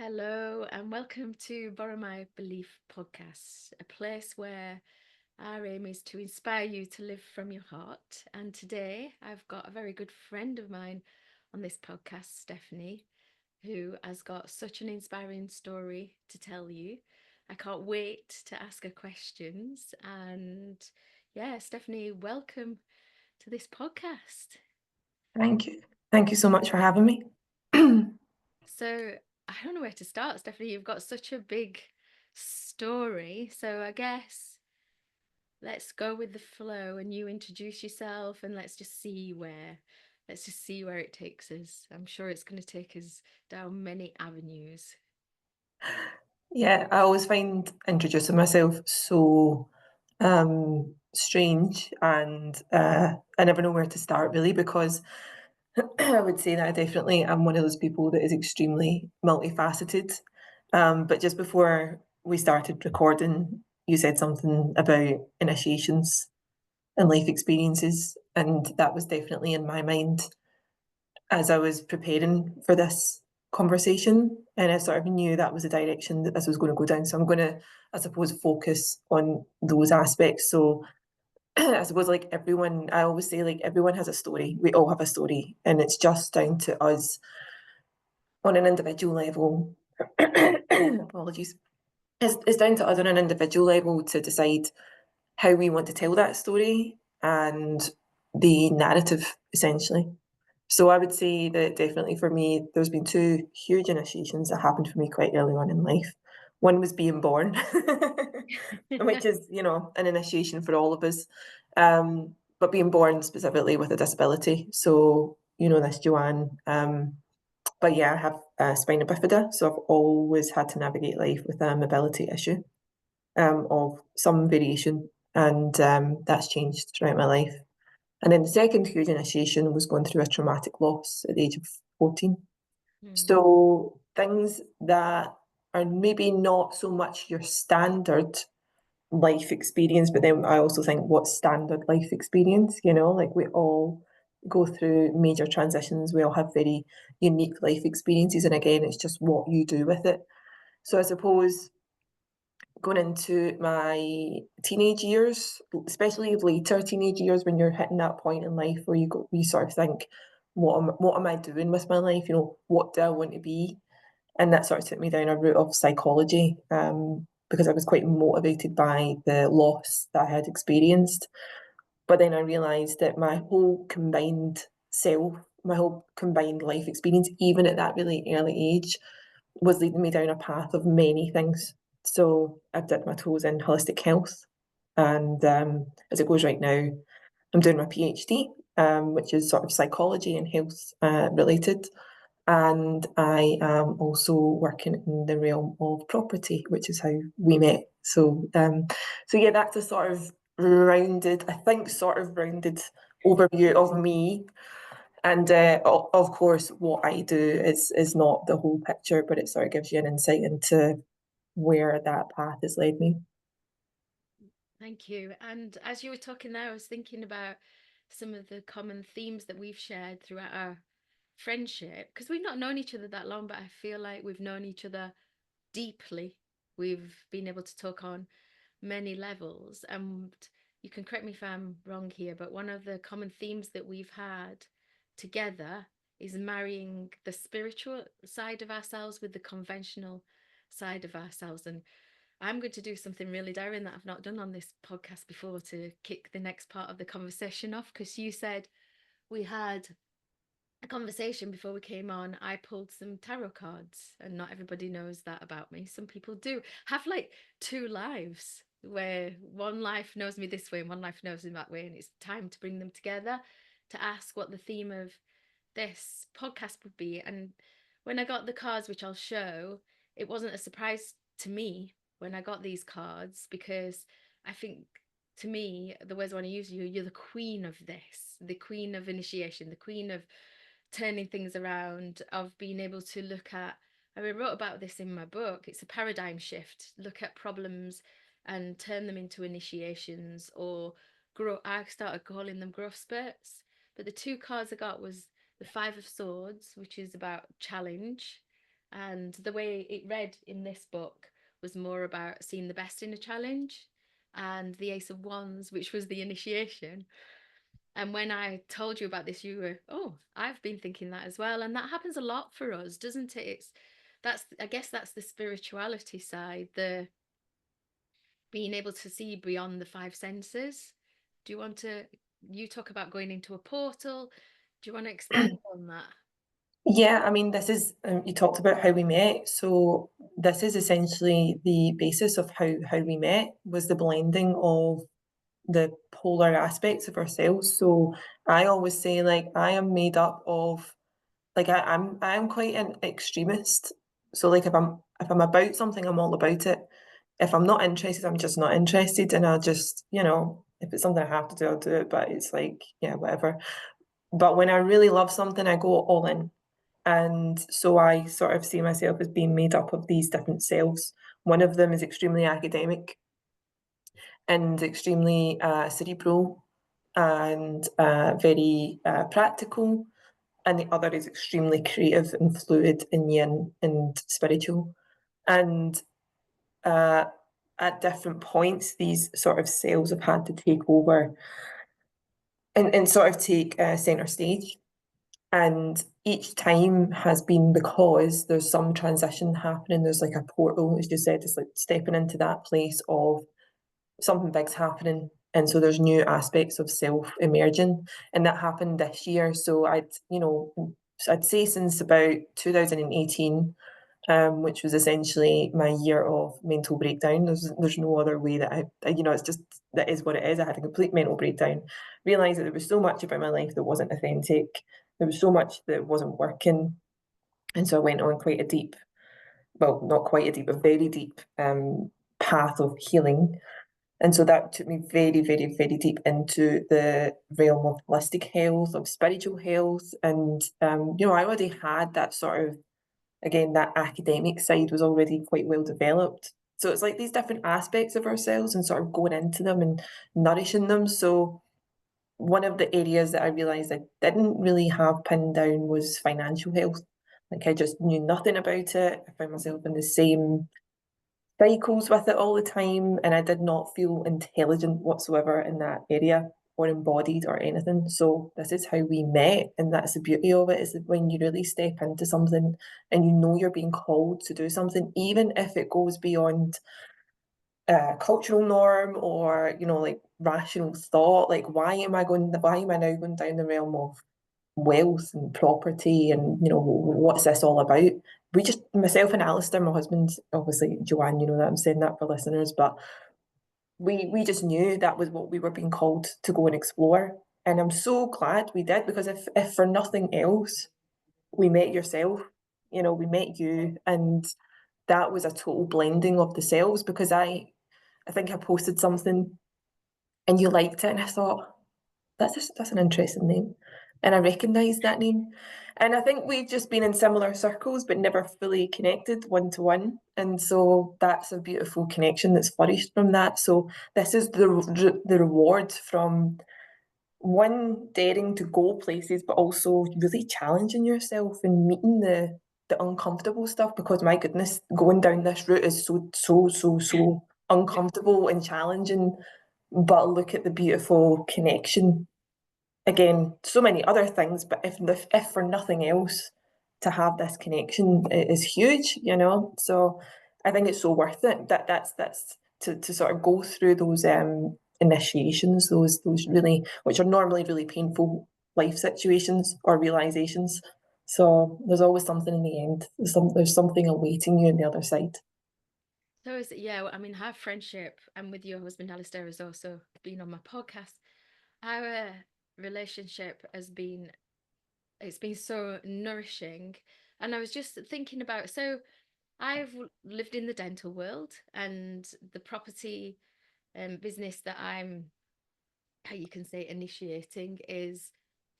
Hello, and welcome to Borrow My Belief podcast, a place where our aim is to inspire you to live from your heart. And today I've got a very good friend of mine on this podcast, Stephanie, who has got such an inspiring story to tell you. I can't wait to ask her questions. And yeah, Stephanie, welcome to this podcast. Thank you. Thank you so much for having me. So I don't know where to start, Stephanie. You've got such a big story. So I guess let's go with the flow and you introduce yourself and let's just see where it takes us. I'm sure it's going to take us down many avenues. Yeah, I always find introducing myself so strange and I never know where to start really because I would say that I definitely am one of those people that is extremely multifaceted. But just before we started recording, you said something about initiations and life experiences, and that was definitely in my mind as I was preparing for this conversation, and I sort of knew that was the direction that this was going to go down. So I'm going to, I suppose, focus on those aspects. So I suppose, like everyone, I always say, like everyone has a story. We all have a story, and it's just down to us on an individual level. Apologies. It's down to us on an individual level to decide how we want to tell that story and the narrative, essentially. So I would say that definitely for me, there's been two huge initiations that happened for me quite early on in life. One was being born, which is, an initiation for all of us. But being born specifically with a disability. So, this, Joanne. But yeah, I have spina bifida. So I've always had to navigate life with a mobility issue of some variation. And that's changed throughout my life. And then the second huge initiation was going through a traumatic loss at the age of 14. Hmm. So things that are maybe not so much your standard life experience, but then I also think what's standard life experience, like we all go through major transitions, we all have very unique life experiences. And again, it's just what you do with it. So I suppose going into my teenage years, especially later teenage years, when you're hitting that point in life where you sort of think, what am I doing with my life? What do I want to be? And that sort of took me down a route of psychology, because I was quite motivated by the loss that I had experienced. But then I realised that my whole combined self, my whole combined life experience, even at that really early age, was leading me down a path of many things. So I've dipped my toes in holistic health, and as it goes right now, I'm doing my PhD, which is sort of psychology and health related, and I am also working in the realm of property, which is how we met. So yeah, that's a sort of rounded overview of me. And of course, what I do is not the whole picture, but it sort of gives you an insight into where that path has led me. Thank you. And as you were talking there, I was thinking about some of the common themes that we've shared throughout our friendship because we've not known each other that long, but I feel like we've known each other deeply. We've been able to talk on many levels. And you can correct me if I'm wrong here, but one of the common themes that we've had together is marrying the spiritual side of ourselves with the conventional side of ourselves. And I'm going to do something really daring that I've not done on this podcast before to kick the next part of the conversation off because you said we had a conversation before we came on. I pulled some tarot cards, and not everybody knows that about me. Some people do have like two lives where one life knows me this way and one life knows me that way, and it's time to bring them together to ask what the theme of this podcast would be. And when I got the cards, which I'll show, it wasn't a surprise to me when I got these cards because I think to me, the words I want to use you're the queen of this, the queen of initiation, the queen of turning things around, of being able to look at. I wrote about this in my book. It's a paradigm shift. Look at problems and turn them into initiations or grow. I started calling them growth spurts. But the two cards I got was the Five of Swords, which is about challenge, And the way it read in this book was more about seeing the best in a challenge, and the Ace of Wands, which was the initiation. And when I told you about this, you were, oh, I've been thinking that as well. And that happens a lot for us, doesn't it? I guess that's the spirituality side, the being able to see beyond the five senses. Do you want to, you talk about going into a portal. Do you want to expand on that? Yeah, I mean, this is you talked about how we met, so this is essentially the basis of how we met was the blending of the polar aspects of ourselves. So I always say like I am made up of like I am quite an extremist. So like if I'm about something, I'm all about it. If I'm not interested, I'm just not interested, and I'll just if it's something I have to do, I'll do it. But it's like yeah, whatever. But when I really love something, I go all in. And so I sort of see myself as being made up of these different selves. One of them is extremely academic and extremely cerebral and very practical, and the other is extremely creative and fluid and yin and spiritual. And uh, at different points, these sort of selves have had to take over and sort of take center stage. And each time has been because there's some transition happening. There's like a portal, as you said, it's like stepping into that place of something big's happening. And so there's new aspects of self emerging. And that happened this year. So I'd say since about 2018, which was essentially my year of mental breakdown. There's no other way that it's just that is what it is. I had a complete mental breakdown. Realized that there was so much about my life that wasn't authentic. There was so much that wasn't working, and so I went on quite a deep, well, not quite a deep, a very deep path of healing. And so that took me very, very, very deep into the realm of holistic health, of spiritual health. And, I already had that sort of again, that academic side was already quite well developed. So it's like these different aspects of ourselves and sort of going into them and nourishing them. So one of the areas that I realized I didn't really have pinned down was financial health. Like I just knew nothing about it. I found myself in the same cycles with it all the time, and I did not feel intelligent whatsoever in that area or embodied or anything. So this is how we met, and that's the beauty of it is that when you really step into something and you know you're being called to do something, even if it goes beyond cultural norm or like rational thought, like why am I now going down the realm of wealth and property and what's this all about. We just myself and Alistair, my husband, obviously Joanne, you know that I'm saying that for listeners, but we just knew that was what we were being called to go and explore. And I'm so glad we did, because if for nothing else we met yourself, we met you, and that was a total blending of the selves, because I think I posted something and you liked it and I thought that's an interesting name. And I recognised that name. And I think we've just been in similar circles but never fully connected one to one. And so that's a beautiful connection that's flourished from that. So this is the reward from one daring to go places, but also really challenging yourself and meeting the uncomfortable stuff, because my goodness, going down this route is so uncomfortable and challenging. But look at the beautiful connection, again, so many other things, but if for nothing else, to have this connection is huge, So I think it's so worth it. That's to sort of go through those initiations, those really, which are normally really painful life situations or realizations. So there's always something in the end. There's something awaiting you on the other side. So is it, yeah, I mean, our friendship and with your husband Alistair has also been on my podcast. Our relationship has been, it's been so nourishing. And I was just thinking about, so I've lived in the dental world, and the property business that I'm, how you can say, initiating is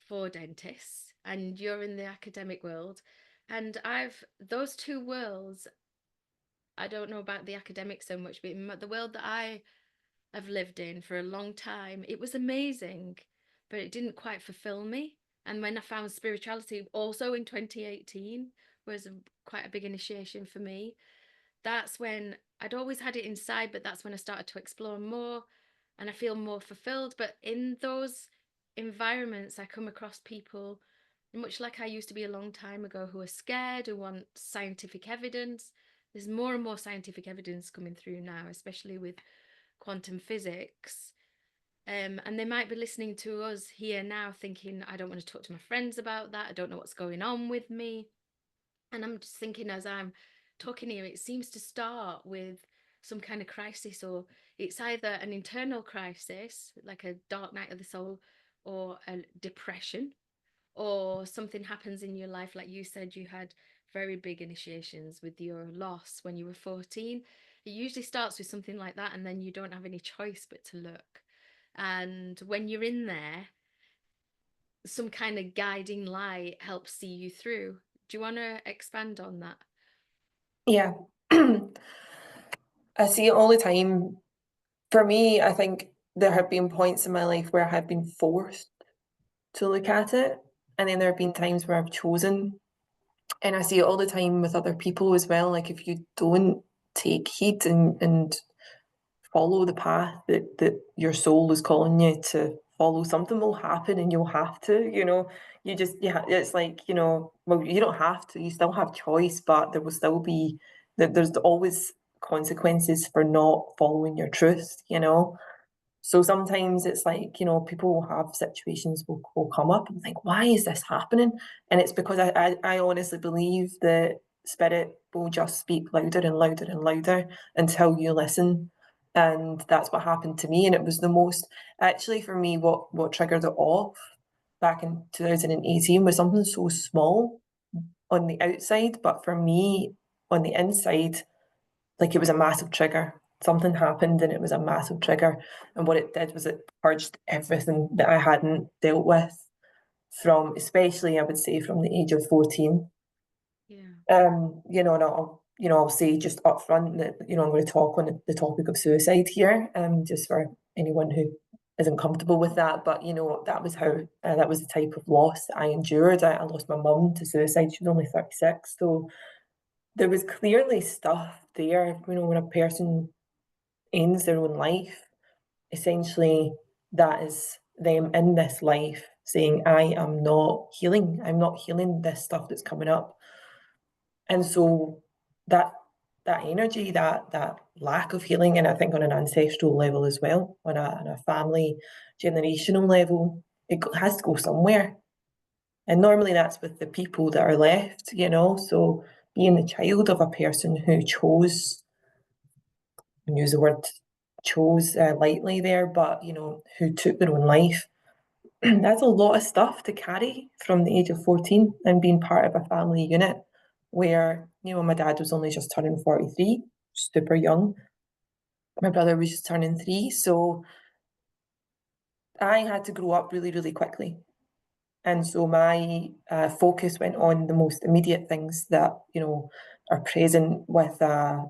for dentists, and you're in the academic world. And those two worlds, I don't know about the academic so much, but in the world that I have lived in for a long time, it was amazing, but it didn't quite fulfill me. And when I found spirituality also in 2018, was quite a big initiation for me. That's when I'd always had it inside, but that's when I started to explore more and I feel more fulfilled. But in those environments, I come across people, much like I used to be a long time ago, who are scared, who want scientific evidence. There's more and more scientific evidence coming through now, especially with quantum physics. And they might be listening to us here now thinking, I don't want to talk to my friends about that. I don't know what's going on with me. And I'm just thinking as I'm talking here, it seems to start with some kind of crisis, or it's either an internal crisis, like a dark night of the soul, or a depression, or something happens in your life. Like you said, you had very big initiations with your loss when you were 14. It usually starts with something like that, and then you don't have any choice but to look. And when you're in there, some kind of guiding light helps see you through. Do you want to expand on that? Yeah. I see it all the time. For me, I think there have been points in my life where I have been forced to look at it, and then there have been times where I've chosen. And I see it all the time with other people as well. Like if you don't take heed and follow the path that your soul is calling you to follow, something will happen and you'll have to, you just, yeah, it's like, well, you don't have to, you still have choice, but there will still be, that there's always consequences for not following your truth. So sometimes it's like, people will have situations will come up and think, why is this happening? And it's because I honestly believe that spirit will just speak louder and louder and louder until you listen. And that's what happened to me. And it was the most, actually for me, what triggered it off back in 2018 was something so small on the outside. But for me, on the inside, like it was a massive trigger. Something happened and it was a massive trigger. And what it did was it purged everything that I hadn't dealt with from, especially I would say from the age of 14. Yeah. And I'll say just up front that, I'm going to talk on the topic of suicide here, just for anyone who isn't comfortable with that. But, that was how, that was the type of loss I endured. I lost my mum to suicide. She was only 36. So there was clearly stuff there, when a person ends their own life, essentially that is them in this life saying, I'm not healing this stuff that's coming up. And so that energy, that lack of healing, and I think on an ancestral level as well, on a family generational level, has to go somewhere. And normally that's with the people that are left. So being the child of a person who chose, use the word chose lightly there, but who took their own life. That's a lot of stuff to carry from the age of 14 and being part of a family unit where, my dad was only just turning 43, super young. My brother was just turning 3. So I had to grow up really, really quickly. And so my focus went on the most immediate things that, are present with a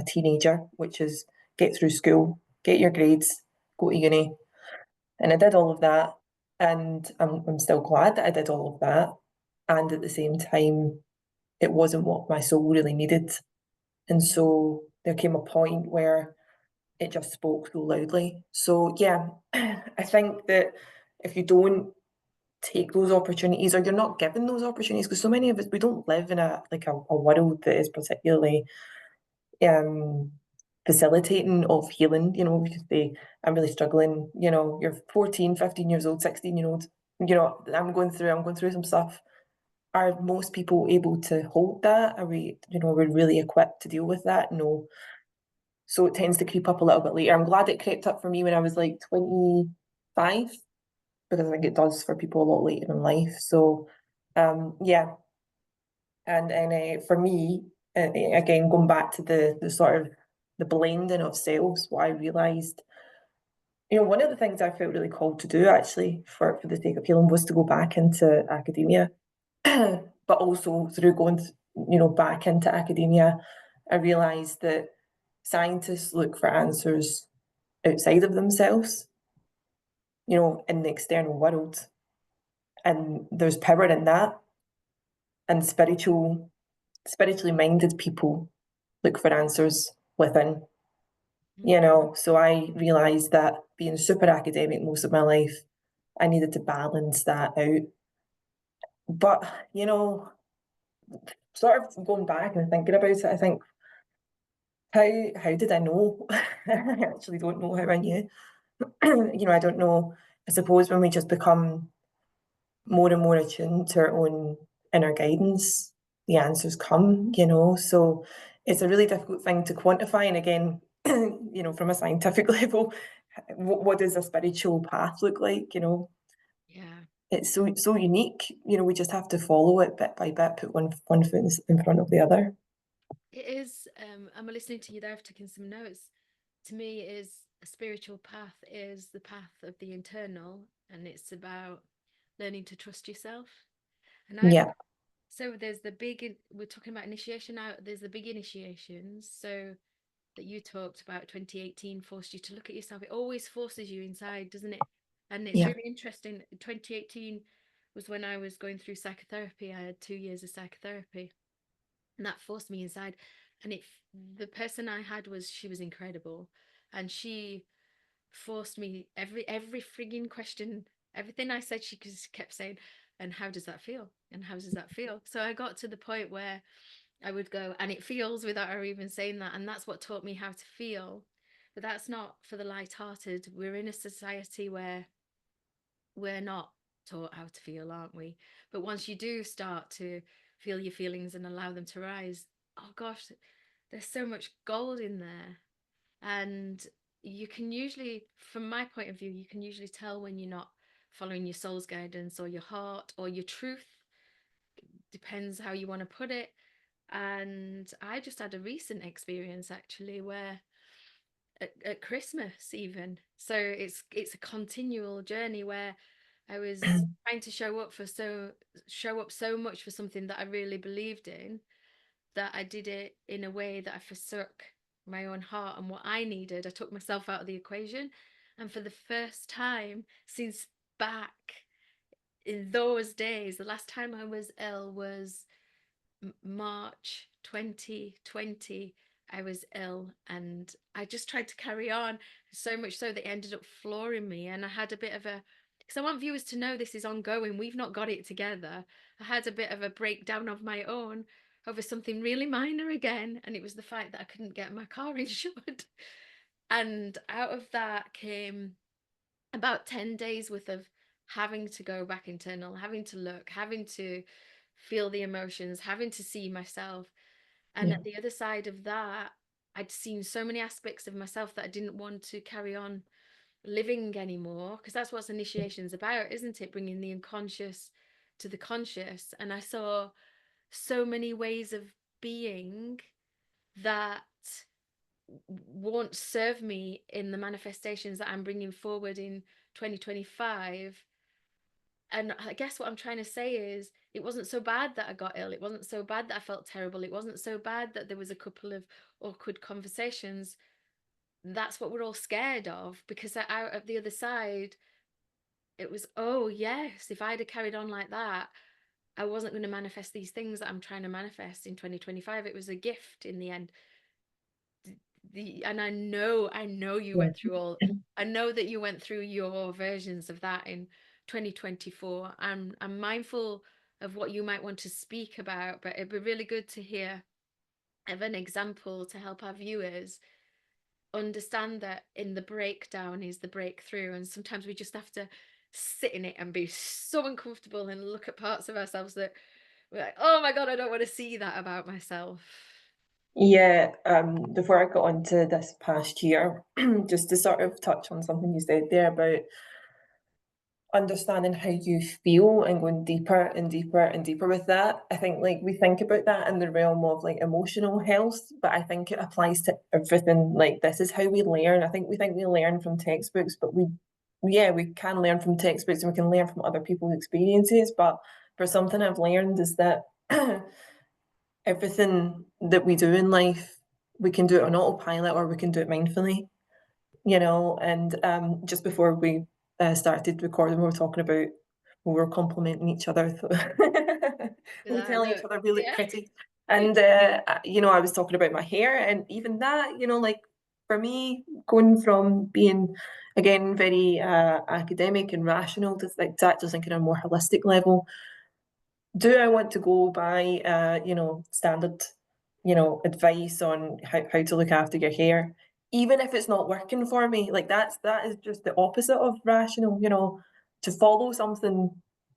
teenager, which is get through school, get your grades, go to uni. And I did all of that. And I'm still glad that I did all of that. And at the same time, it wasn't what my soul really needed. And so there came a point where it just spoke so loudly. So yeah, I think that if you don't take those opportunities, or you're not given those opportunities, because so many of us, we don't live in a world that is particularly um facilitating of healing, because I'm really struggling, you're 14, 15 years old, 16-year old, I'm going through some stuff. Are most people able to hold that? Are we, we're really equipped to deal with that? No. So it tends to creep up a little bit later. I'm glad it crept up for me when I was like 25, because I think it does for people a lot later in life. So yeah. And for me, again, going back to the sort of the blending of selves, what I realised, one of the things I felt really called to do actually for the sake of healing was to go back into academia. But also through going, back into academia, I realised that scientists look for answers outside of themselves, in the external world. And there's power in that, and spiritual spiritually minded people look for answers within, you Mm. know. So I realized that being super academic most of my life, I needed to balance that out. But, you know, sort of going back and thinking about it, I think, how did I know? I actually don't know how I knew. You know, I don't know. I suppose when we just become more and more attuned to our own inner guidance, the answers come, you know. So it's a really difficult thing to quantify. And again, you know, from a scientific level, what does a spiritual path look like? You know, Yeah. it's so unique. You know, we just have to follow it bit by bit, put one foot in front of the other. It is, I'm listening to you there, I've taken some notes. To me, is a spiritual path is the path of the internal, and it's about learning to trust yourself. And I, Yeah, so there's the big, we're talking about initiation now, there's the big initiations. So that you talked about 2018 forced you to look at yourself. It always forces you inside, doesn't it? And it's yeah, really interesting. 2018 was when I was going through psychotherapy. I had 2 years of psychotherapy, and that forced me inside. And it, the person I had was, she was incredible, and she forced me every frigging question, everything I said, she just kept saying, and how does that feel? And how does that feel? So I got to the point where I would go, and it feels, without her even saying that. And that's what taught me how to feel. But that's not for the light-hearted. We're in a society where we're not taught how to feel, aren't we? But once you do start to feel your feelings and allow them to rise, oh gosh, there's so much gold in there. And you can usually, from my point of view, you can usually tell when you're not following your soul's guidance or your heart or your truth, depends how you want to put it. And I just had a recent experience actually where at Christmas even. So it's a continual journey where I was trying to show up so much for something that I really believed in, that I did it in a way that I forsook my own heart and what I needed. I took myself out of the equation. And for the first time since back in those days, the last time I was ill was March 2020. I was ill and I just tried to carry on, so much so that it ended up flooring me. And I had a bit of a, because I want viewers to know this is ongoing, we've not got it together. I had a bit of a breakdown of my own over something really minor again, and it was the fact that I couldn't get my car insured. And out of that came about 10 days worth of having to go back internal, having to look, having to feel the emotions, having to see myself. And yeah, at the other side of that, I'd seen so many aspects of myself that I didn't want to carry on living anymore, because that's what initiation's about, isn't it? Bringing the unconscious to the conscious. And I saw so many ways of being that won't serve me in the manifestations that I'm bringing forward in 2025. And I guess what I'm trying to say is, it wasn't so bad that I got ill. It wasn't so bad that I felt terrible. It wasn't so bad that there was a couple of awkward conversations. That's what we're all scared of, because out of the other side, it was, oh, yes, if I'd have carried on like that, I wasn't going to manifest these things that I'm trying to manifest in 2025. It was a gift in the end. And I know you yeah. went through all, I know that you went through your versions of that in 2024. I'm mindful of what you might want to speak about, but it'd be really good to hear of an example to help our viewers understand that in the breakdown is the breakthrough. And sometimes we just have to sit in it and be so uncomfortable and look at parts of ourselves that we're like, oh my God, I don't want to see that about myself. Yeah, before I got onto this past year, just to sort of touch on something you said there about understanding how you feel and going deeper and deeper and deeper with that. I think like we think about that in the realm of like emotional health, but I think it applies to everything. Like this is how we learn. I think we learn from textbooks, but yeah, we can learn from textbooks and we can learn from other people's experiences. But for something I've learned is that everything that we do in life, we can do it on autopilot or we can do it mindfully, you know. And just before we started recording, we were talking about, we were complimenting each other. We were That telling each look, other we look yeah. pretty. And I was talking about my hair, and even that, like for me, going from being again very academic and rational to like that, just thinking on a more holistic level. Do I want to go by standard, advice on how to look after your hair, even if it's not working for me? Like that is just the opposite of rational, to follow something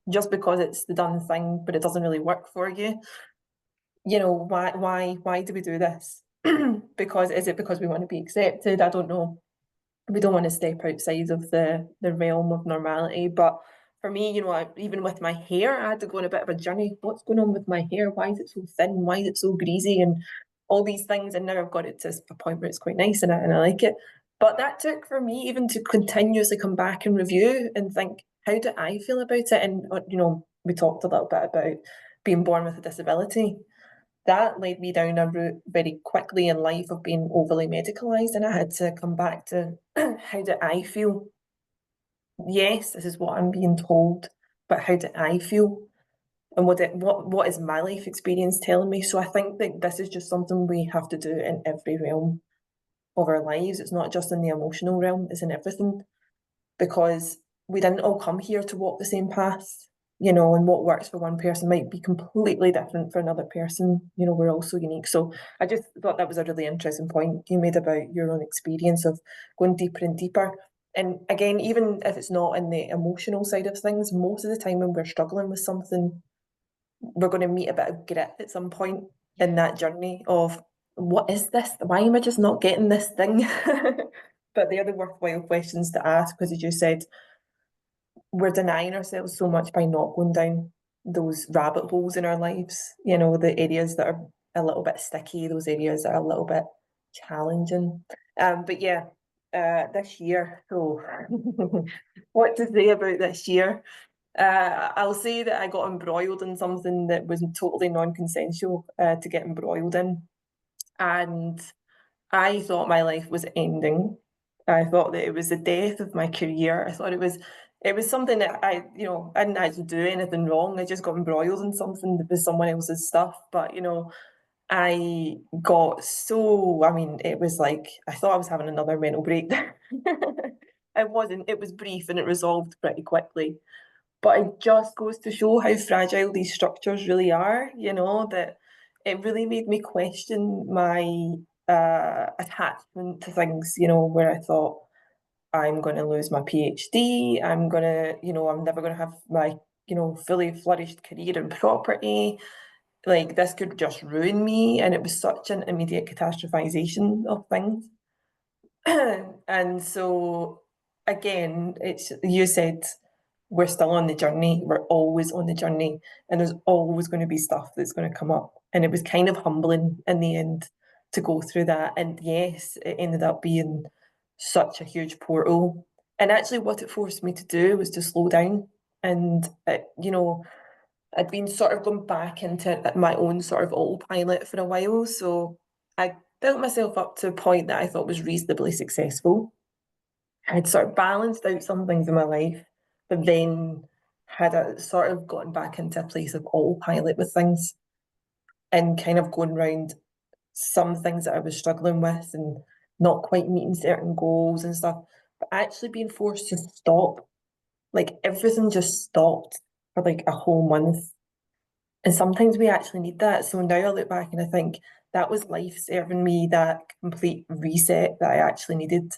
just because it's the done thing, but it doesn't really work for you. Why do we do this? Because is it because we want to be accepted? I don't know. We don't want to step outside of the realm of normality. But for me, even with my hair, I had to go on a bit of a journey. What's going on with my hair? Why is it so thin? Why is it so greasy? And all these things. And now I've got it to a point where it's quite nice and I like it. But that took for me even to continuously come back and review and think, how do I feel about it? And we talked a little bit about being born with a disability. That led me down a route very quickly in life of being overly medicalised, and I had to come back to how do I feel? Yes, this is what I'm being told, but how do I feel? And what is my life experience telling me? So I think that this is just something we have to do in every realm of our lives. It's not just in the emotional realm, it's in everything, because we didn't all come here to walk the same path, and what works for one person might be completely different for another person. We're all so unique. So I just thought that was a really interesting point you made about your own experience of going deeper and deeper. And again, even if it's not in the emotional side of things, most of the time when we're struggling with something, we're going to meet a bit of grit at some point in Yeah. that journey of what is this? Why am I just not getting this thing? But they're the worthwhile questions to ask, because as you said, we're denying ourselves so much by not going down those rabbit holes in our lives, the areas that are a little bit sticky, those areas that are a little bit challenging. But yeah, this year, so what to say about this year? I'll say that I got embroiled in something that was totally non-consensual to get embroiled in. And I thought my life was ending. I thought that it was the death of my career. I thought it was something that I didn't actually do anything wrong. I just got embroiled in something that was someone else's stuff. But I got so, I mean, it was like I thought I was having another mental breakdown. It wasn't. It was brief and it resolved pretty quickly. But it just goes to show how fragile these structures really are, that it really made me question my attachment to things, where I thought I'm going to lose my PhD, I'm never going to have my, fully flourished career in property. Like this could just ruin me. And it was such an immediate catastrophization of things. And so again, it's you said we're still on the journey. We're always on the journey, and there's always going to be stuff that's going to come up. And it was kind of humbling in the end to go through that. And yes, it ended up being such a huge portal. And actually, what it forced me to do was to slow down. And I'd been sort of going back into my own sort of autopilot for a while. So I built myself up to a point that I thought was reasonably successful. I'd sort of balanced out some things in my life, but then had a sort of gotten back into a place of autopilot with things and kind of going around some things that I was struggling with and not quite meeting certain goals and stuff, but actually being forced to stop. Like everything just stopped for like a whole month. And sometimes we actually need that. So now I look back and I think that was life serving me that complete reset that I actually needed.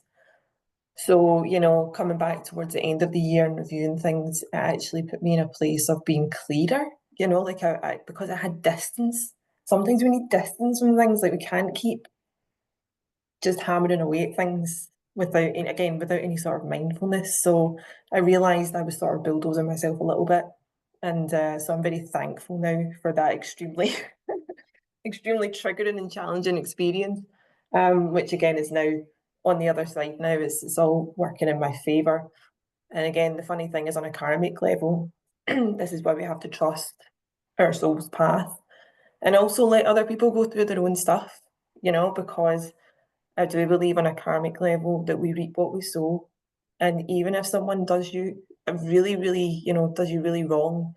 So, coming back towards the end of the year and reviewing things, it actually put me in a place of being clearer, like because I had distance. Sometimes we need distance from things, like we can't keep just hammering away at things without any sort of mindfulness. So I realised I was sort of bulldozing myself a little bit. And so I'm very thankful now for that extremely, extremely triggering and challenging experience, which again is now on the other side now. It's all working in my favour. And again, the funny thing is on a karmic level, this is why we have to trust our soul's path and also let other people go through their own stuff, because I do believe on a karmic level that we reap what we sow. And even if someone does you really, really, does you really wrong,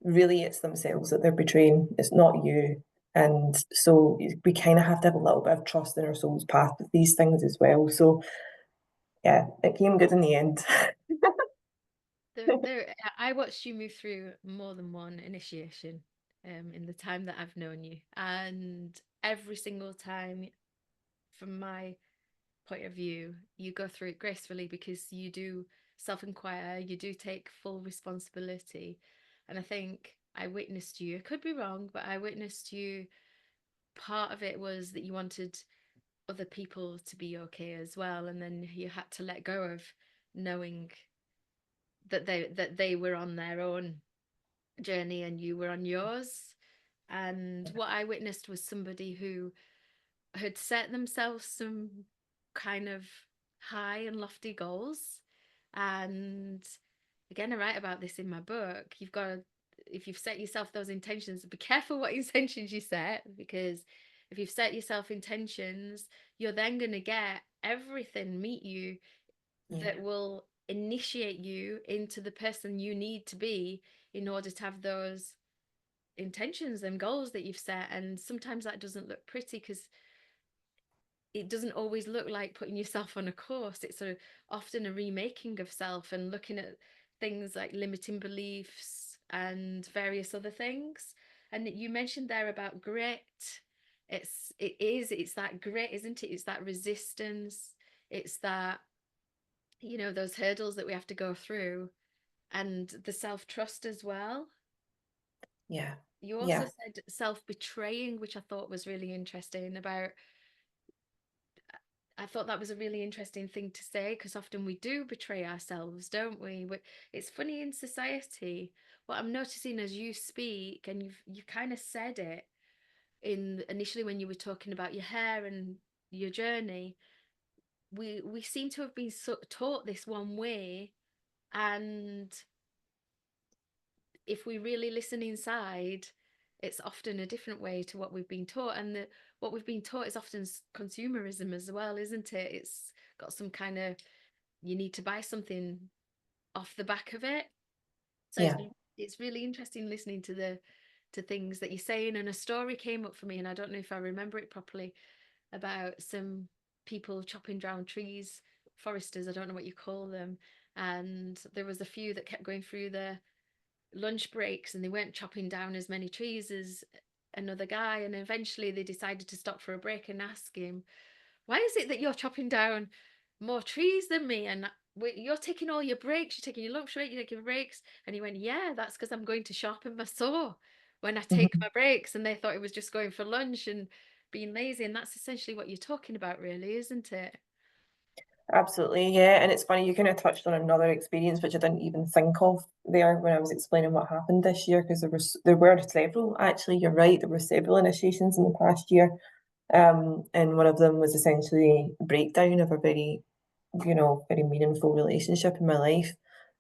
really it's themselves that they're betraying. It's not you. And so we kind of have to have a little bit of trust in our soul's path with these things as well. So yeah, it came good in the end. I watched you move through more than one initiation in the time that I've known you. And every single time, from my point of view, you go through it gracefully because you do self-inquire, you do take full responsibility. And I think I witnessed you, I could be wrong, but I witnessed you. Part of it was that you wanted other people to be okay as well, and then you had to let go of knowing that they were on their own journey and you were on yours. And what I witnessed was somebody who had set themselves some kind of high and lofty goals. And again, I write about this in my book. You've got to, if you've set yourself those intentions, be careful what intentions you set, because if you've set yourself intentions, you're then going to get everything meet you Yeah, that will initiate you into the person you need to be in order to have those intentions and goals that you've set. And sometimes that doesn't look pretty because it doesn't always look like putting yourself on a course. It's often a remaking of self and looking at things like limiting beliefs and various other things. And you mentioned there about grit. It's that grit, isn't it? It's that resistance. It's that, those hurdles that we have to go through, and the self-trust as well. yeah, You also yeah, said self-betraying, which I thought was really interesting about. I thought that was a really interesting thing to say because often we do betray ourselves, don't we? It's funny in society. What I'm noticing as you speak, and you kind of said it in initially when you were talking about your hair and your journey. We seem to have been taught this one way, and if we really listen inside, it's often a different way to what we've been taught. And what we've been taught is often consumerism as well, isn't it? It's got some kind of, you need to buy something off the back of it. So yeah, it's really interesting listening to things that you're saying. And a story came up for me, and I don't know if I remember it properly, about some people chopping down trees, foresters, I don't know what you call them. And there was a few that kept going through the lunch breaks and they weren't chopping down as many trees as another guy. And eventually they decided to stop for a break and ask him, why is it that you're chopping down more trees than me? And you're taking all your breaks, you're taking your lunch break, you're taking breaks. And he went, yeah, that's because I'm going to sharpen my saw when I take mhm. my breaks. And they thought it was just going for lunch and being lazy. And that's essentially what you're talking about, really, isn't it? Absolutely, yeah. And it's funny, you kind of touched on another experience which I didn't even think of there when I was explaining what happened this year, because there were several, actually, you're right, there were several initiations in the past year. And one of them was essentially a breakdown of a very, very meaningful relationship in my life.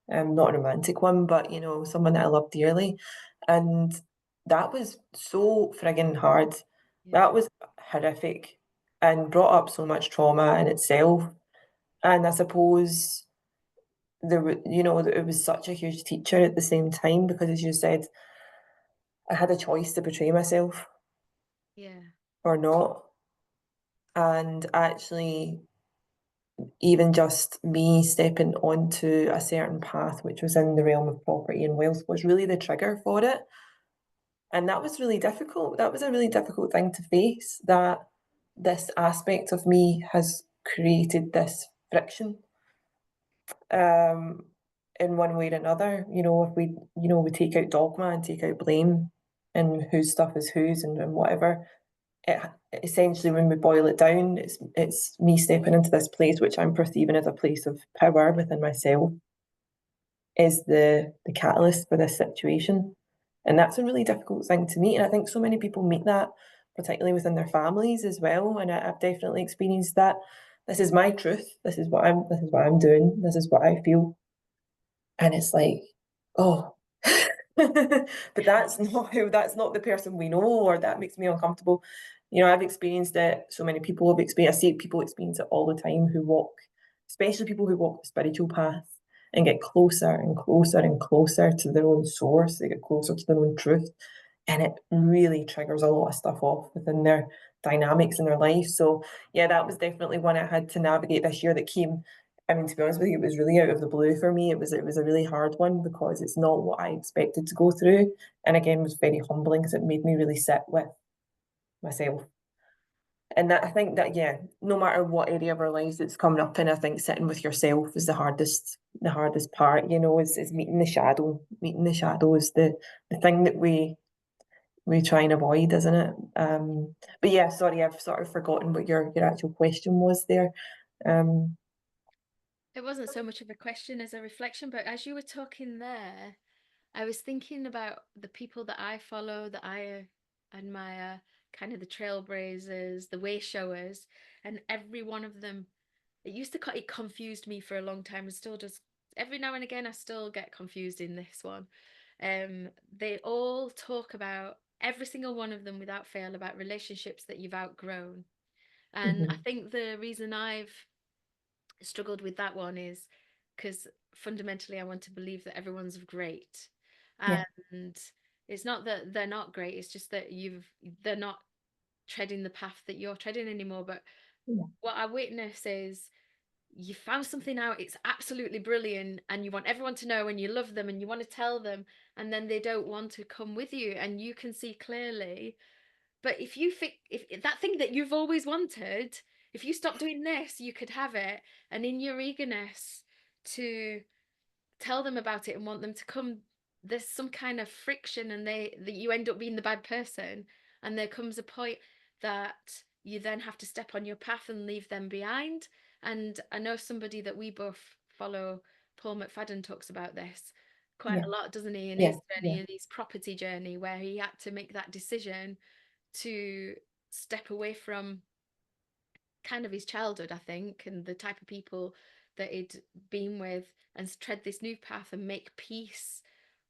Not a romantic one, but someone that I love dearly. And that was so friggin' hard. Yeah. That was horrific and brought up so much trauma in itself. And I suppose it was such a huge teacher at the same time because, as you said, I had a choice to betray myself Yeah. or not. And actually, even just me stepping onto a certain path, which was in the realm of property and wealth, was really the trigger for it. And that was really difficult. That was a really difficult thing to face, that this aspect of me has created this friction um, in one way or another. If we take out dogma and take out blame and whose stuff is whose and whatever, it essentially, when we boil it down, it's me stepping into this place which I'm perceiving as a place of power within myself is the catalyst for this situation. And that's a really difficult thing to meet. And I think so many people meet that, particularly within their families as well. And I've definitely experienced that. This is my truth. This is what I'm doing. This is what I feel. And it's like, oh, but that's not the person we know, or that makes me uncomfortable. I've experienced it. So many people have experienced. I see people experience it all the time who walk, especially people who walk the spiritual path and get closer and closer and closer to their own source. They get closer to their own truth. and it really triggers a lot of stuff off within their dynamics in their life. So yeah, that was definitely one I had to navigate this year that came. I mean, to be honest with you, it was really out of the blue for me. It was a really hard one because it's not what I expected to go through. And again, it was very humbling because it made me really sit with myself. And that I think that yeah, no matter what area of our lives it's coming up in, I think sitting with yourself is the hardest part, is meeting the shadow. Meeting the shadow is the thing that we try and avoid, isn't it? But yeah, sorry, I've sort of forgotten what your actual question was there. Um, It wasn't so much of a question as a reflection, but as you were talking there, I was thinking about the people that I follow, that I admire, kind of the trailblazers, the way showers, and every one of them. It confused me for a long time, and still does. Every now and again, I still get confused in this one. They all talk about every single one of them without fail about relationships that you've outgrown, and I mhm, think the reason I've struggled with that one is because fundamentally I want to believe that everyone's great. yeah, And it's not that they're not great, it's just that they're not treading the path that you're treading anymore. But yeah, what I witness is you found something out, it's absolutely brilliant, and you want everyone to know, and you love them, and you want to tell them, and then they don't want to come with you, and you can see clearly. But if you think if that thing that you've always wanted, if you stop doing this, you could have it. And in your eagerness to tell them about it and want them to come, there's some kind of friction, and they that you end up being the bad person. And there comes a point that you then have to step on your path and leave them behind. And I know somebody that we both follow, Paul McFadden, talks about this quite yeah, a lot, doesn't he, in yeah, his yeah, journey, in his property journey, where he had to make that decision to step away from kind of his childhood, I think, and the type of people that he'd been with, and tread this new path and make peace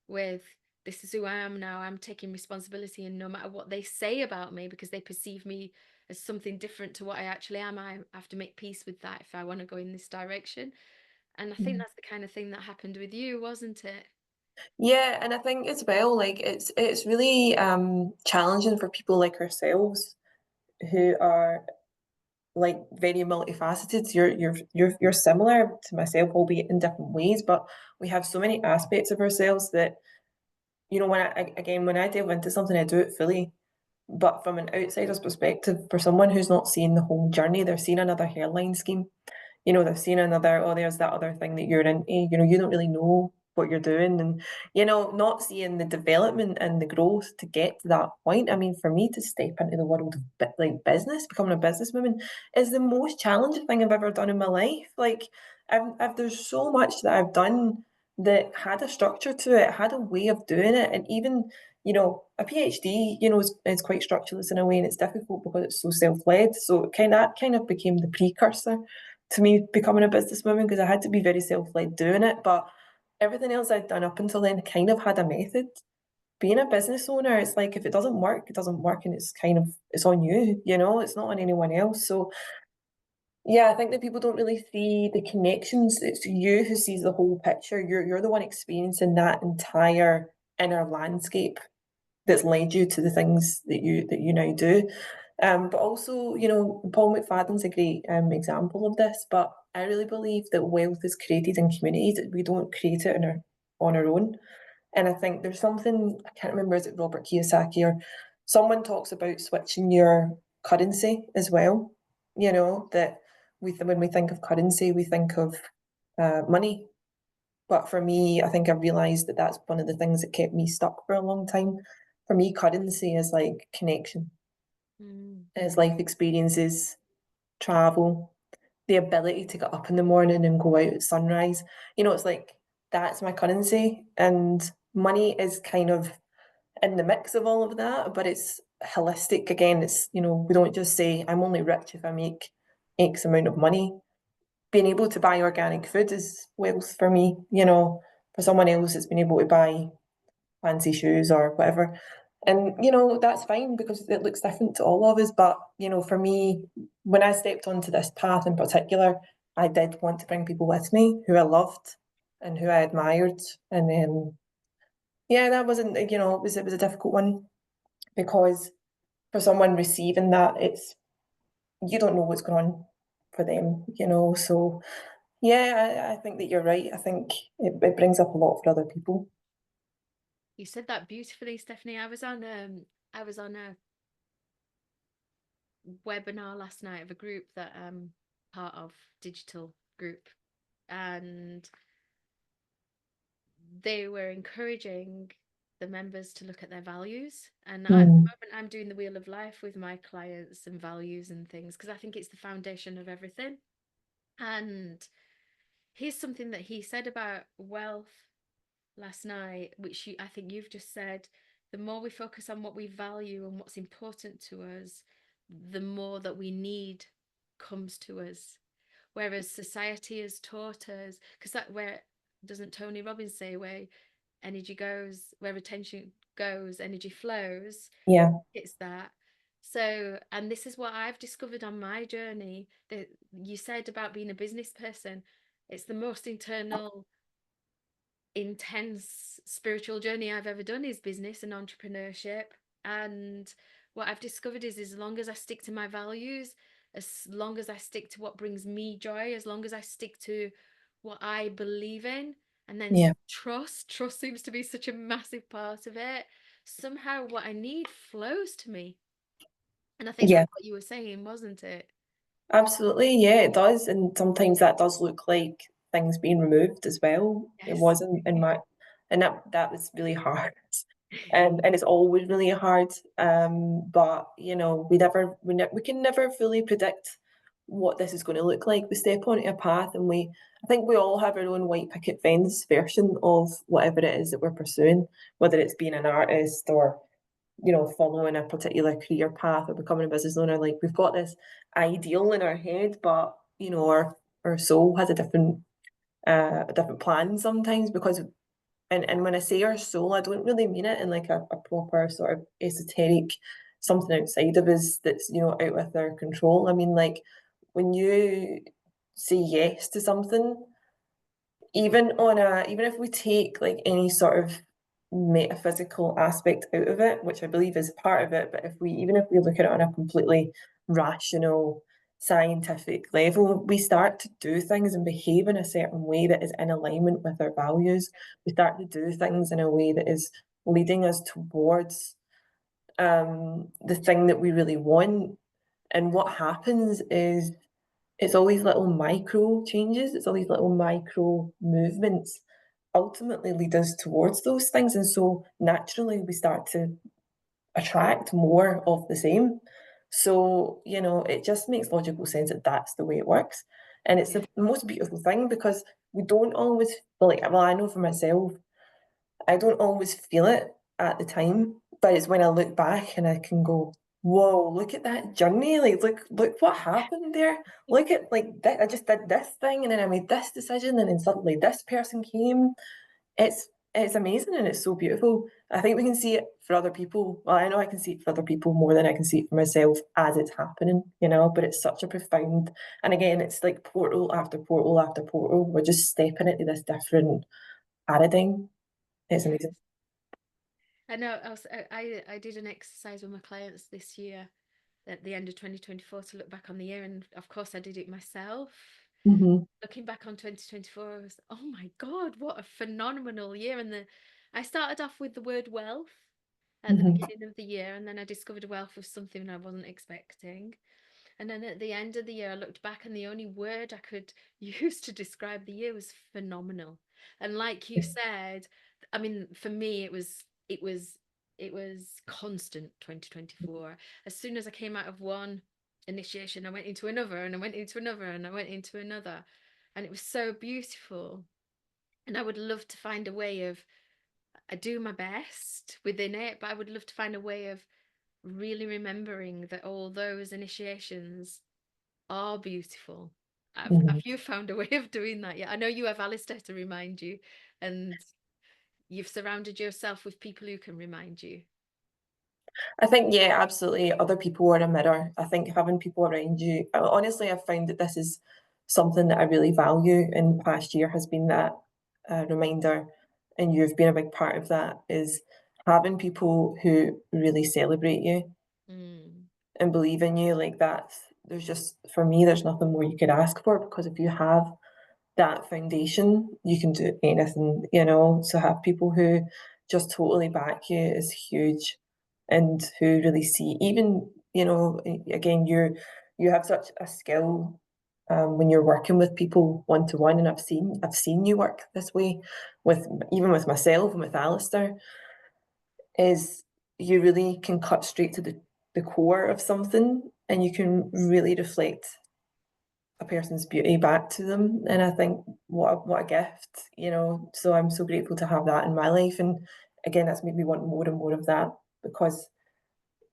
with, this is who I am now. I'm taking responsibility, and no matter what they say about me, because they perceive me as something different to what I actually am, I have to make peace with that if I want to go in this direction. And I think mhm. that's the kind of thing that happened with you, wasn't it? Yeah, and I think as well, like it's really challenging for people like ourselves who are like very multifaceted. You're similar to myself, albeit in different ways, but we have so many aspects of ourselves that when when I delve into something, I do it fully. But from an outsider's perspective, for someone who's not seeing the whole journey, they're seeing another hairline scheme. They've seen another, oh, there's that other thing that you're into. You don't really know what you're doing. And, not seeing the development and the growth to get to that point. I mean, for me to step into the world of like business, becoming a businesswoman, is the most challenging thing I've ever done in my life. Like, there's so much that I've done that had a structure to it, had a way of doing it. And even, a PhD, is quite structureless in a way, and it's difficult because it's so self-led. So it kind of became the precursor to me becoming a businesswoman because I had to be very self-led doing it. But everything else I'd done up until then kind of had a method. Being a business owner, it's like if it doesn't work, it doesn't work, and it's on you. It's not on anyone else. So yeah, I think that people don't really see the connections. It's you who sees the whole picture. You're the one experiencing that entire inner landscape that's led you to the things that you now do. But also, Paul McFadden's a great example of this. But I really believe that wealth is created in communities. That we don't create it on our own. And I think there's something I can't remember. Is it Robert Kiyosaki or someone talks about switching your currency as well? That when we think of currency, we think of money, but for me, I think I realised that that's one of the things that kept me stuck for a long time. For me, currency is like connection, Mm. is life experiences, travel, the ability to get up in the morning and go out at sunrise. It's like that's my currency. And money is kind of in the mix of all of that, but it's holistic. Again, we don't just say, I'm only rich if I make X amount of money. Being able to buy organic food is wealth for me. For someone else, it's being able to buy fancy shoes or whatever. And, that's fine because it looks different to all of us. But, for me, when I stepped onto this path in particular, I did want to bring people with me who I loved and who I admired. And yeah, that wasn't, it was a difficult one. because for someone receiving that, it's you don't know what's going on for them, you know. So yeah, I think that you're right. I think it brings up a lot for other people. You said that beautifully, Stephanie. I was on a webinar last night of a group that part of, digital group, and they were encouraging the members to look at their values. And at the Mm, moment, I'm doing the wheel of life with my clients and values and things because I think it's the foundation of everything. And here's something that he said about wealth last night, which I think you've just said. The more we focus on what we value and what's important to us, the more that we need comes to us. Whereas society has taught us, because that where doesn't Tony Robbins say where energy goes, where attention goes, energy flows. yeah, It's that. So, and this is what I've discovered on my journey that you said about being a business person. It's the most internal, intense spiritual journey I've ever done is business and entrepreneurship. And what I've discovered is as long as I stick to my values, as long as I stick to what brings me joy, as long as I stick to what I believe in, and then yeah, trust seems to be such a massive part of it. Somehow what I need flows to me. And I think yeah. that's what you were saying, wasn't it? Absolutely, yeah, it does, and sometimes that does look like things being removed as well. It Yes. wasn't in my, and that was really hard, and it's always really hard. But you know, we can never fully predict what this is going to look like. We step onto a path, and I think we all have our own white picket fence version of whatever it is that we're pursuing, whether it's being an artist or following a particular career path or becoming a business owner. Like we've got this ideal in our head, but our soul has a different plan sometimes because and when I say our soul, I don't really mean it in like a proper sort of esoteric something outside of us that's, out with our control. I mean like when you say yes to something, even if we take like any sort of metaphysical aspect out of it, which I believe is part of it, but if we look at it on a completely rational, scientific level, we start to do things and behave in a certain way that is in alignment with our values. We start to do things in a way that is leading us towards the thing that we really want. And what happens is it's all these little micro changes, it's all these little micro movements ultimately lead us towards those things. And so naturally we start to attract more of the same. So, it just makes logical sense that that's the way it works. And it's Yeah. the most beautiful thing because we don't always feel like, well, I know for myself, I don't always feel it at the time, but it's when I look back and I can go, "Whoa, look at that journey! Like, look what happened there. Look at like that. I just did this thing, and then I made this decision, and then suddenly this person came. It's amazing and it's so beautiful. I think we can see it for other people. Well, I know I can see it for other people more than I can see it for myself as it's happening, But it's such a profound, and again, it's like portal after portal after portal. We're just stepping into this different paradigm. It's Yes. amazing. I know I did an exercise with my clients this year at the end of 2024 to look back on the year, and of course I did it myself. Mhm, Looking back on 2024, I was, oh my God, what a phenomenal year. And I started off with the word wealth at the mhm. beginning of the year, and then I discovered wealth was something I wasn't expecting. And then at the end of the year, I looked back, and the only word I could use to describe the year was phenomenal. And like you said, I mean, for me, it was constant 2024. As soon as I came out of one initiation, I went into another, and I went into another, and I went into another, and it was so beautiful. And I would love to find a way of, I do my best within it, but I would love to find a way of really remembering that all those initiations are beautiful. Have Mhm. you found a way of doing that yet? I know you have Alistair to remind you, and you've surrounded yourself with people who can remind you. I think, yeah, absolutely. Other people are a mirror. I think having people around you, honestly, I've found that this is something that I really value in the past year has been that reminder, and you've been a big part of that, is having people who really celebrate you Mm. and believe in you, like that's there's just for me, there's nothing more you could ask for because if you have that foundation, you can do anything, you know. So have people who just totally back you is huge and who really see even, you know, again, you have such a skill when you're working with people one to one and I've seen you work this way with even with myself and with Alistair, is you really can cut straight to the core of something and you can really reflect a person's beauty back to them. And I think what a gift, you know. So I'm so grateful to have that in my life. And again, that's made me want more and more of that because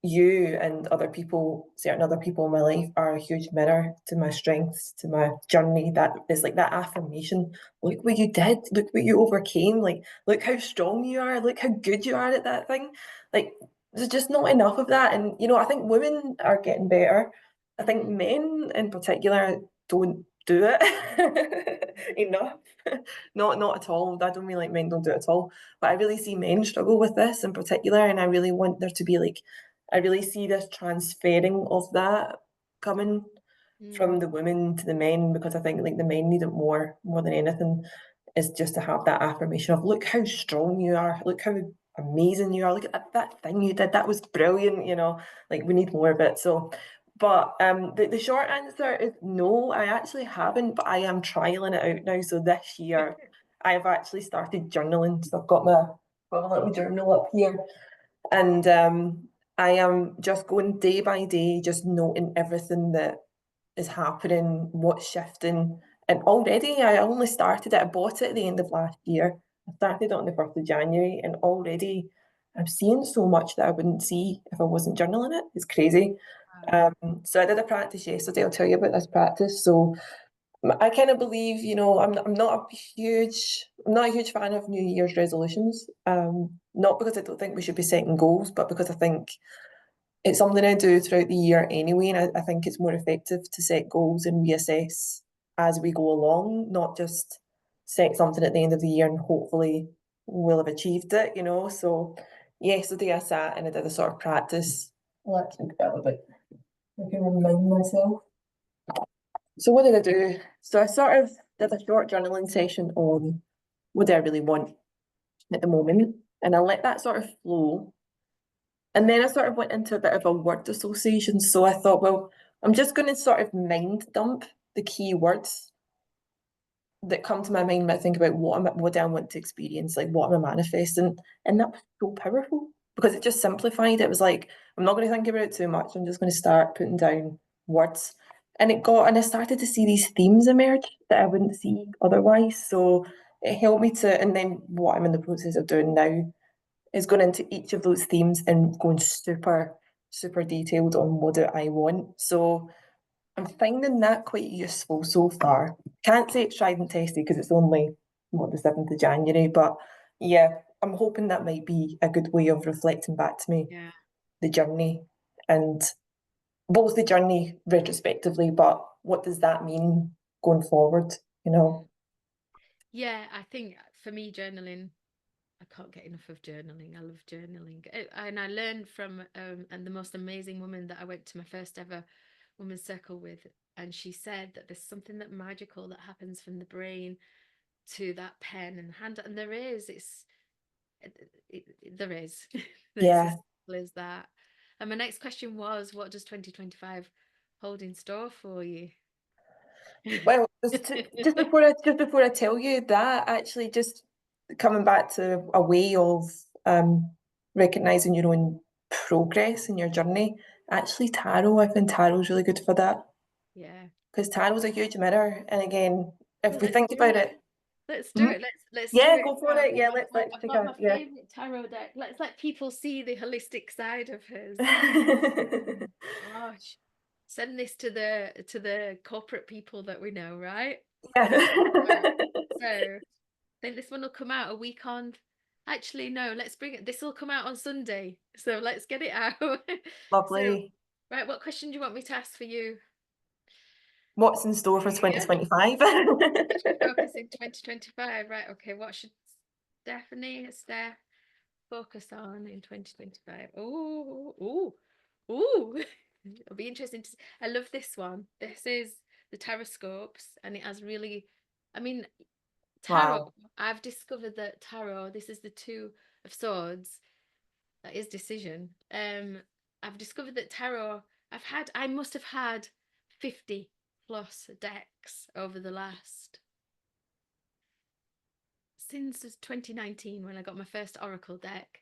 you and other people, certain other people in my life, are a huge mirror to my strengths, to my journey. That is like that affirmation. Look what you did. Look what you overcame. Like, look how strong you are. Look how good you are at that thing. Like, there's just not enough of that. And, you know, I think women are getting better. I think Mm. men in particular don't do it enough. Not at all. I don't mean like men don't do it at all. But I really see men struggle with this in particular. And I really want there to be like I really see this transferring of that coming from Mm. the women to the men because I think like the men need it more than anything is just to have that affirmation of look how strong you are, look how amazing you are, look at that thing you did, that was brilliant, you know, like we need more of it. So but the short answer is no, I actually haven't, but I am trialing it out now. So this year I have actually started journaling. So I've got a little journal up here and I am just going day by day, just noting everything that is happening, what's shifting. And already, I only started it, I bought it at the end of last year. I started it on the 1st of January, and already I'm seeing so much that I wouldn't see if I wasn't journaling it. It's crazy. Wow. So I did a practice yesterday. I'll tell you about this practice. So I kind of believe, you know, I'm not a huge fan of New Year's resolutions. Not because I don't think we should be setting goals, but because I think it's something I do throughout the year anyway, and I think it's more effective to set goals and reassess as we go along, not just set something at the end of the year and hopefully we'll have achieved it, you know. So yesterday I sat and I did a sort of practice. Well, actually, a bit. I can remind myself. So what did I do? So I sort of did a short journaling session on what do I really want at the moment, and I let that sort of flow. And then I sort of went into a bit of a word association. So I thought, well, I'm just going to sort of mind dump the key words that come to my mind when I think about what do I want to experience, like what am I manifesting, and that was so powerful because it just simplified. It was like I'm not going to think about it too much. I'm just going to start putting down words, and I started to see these themes emerge that I wouldn't see otherwise. So it helped me to, and then what I'm in the process of doing now is going into each of those themes and going super detailed on what do I want. So I'm finding that quite useful so far. Can't say it's tried and tested because it's only what the 7th of January, but yeah, I'm hoping that might be a good way of reflecting back to me Yeah. the journey and both the journey retrospectively, but what does that mean going forward, you Mm. know? Yeah, I think for me, journaling, I can't get enough of journaling. I love journaling. And I learned from and the most amazing woman that I went to my first ever women's circle with, and she said that there's something that magical that happens from the brain to that pen and hand, and there is. There is. It's as Yeah. simple as that. And my next question was, what does 2025 hold in store for you? Well, just before I tell you that, actually, just coming back to a way of recognizing your own progress in your journey. Actually, tarot, I think tarot's really good for that Yeah. because tarot's a huge mirror. And again, if Well, we let's think do about it. it, Let's do mhm. it. Let's do Yeah, it go for now. it. Yeah, let's I've take got a my yeah. favorite tarot deck. Let's let people see the holistic side of hers. Gosh, send this to the corporate people that we know, right? Right. Yeah. So I think this one will come out a week on. Actually, no, let's bring it. This will come out on Sunday. So let's get it out. So, Lovely. right, what question do you want me to ask for you? What's in store for Yeah. 2025? Focus in 2025. Right. Okay. What should Steph? focus on in 2025? Oh. It'll be interesting to. I love this one. This is the tarot scopes, and it has really. I mean, tarot. Wow. I've discovered that tarot. This is the Two of Swords. That is decision. I've discovered that tarot. I must have had 50 plus decks over the last since 2019 when I got my first Oracle deck.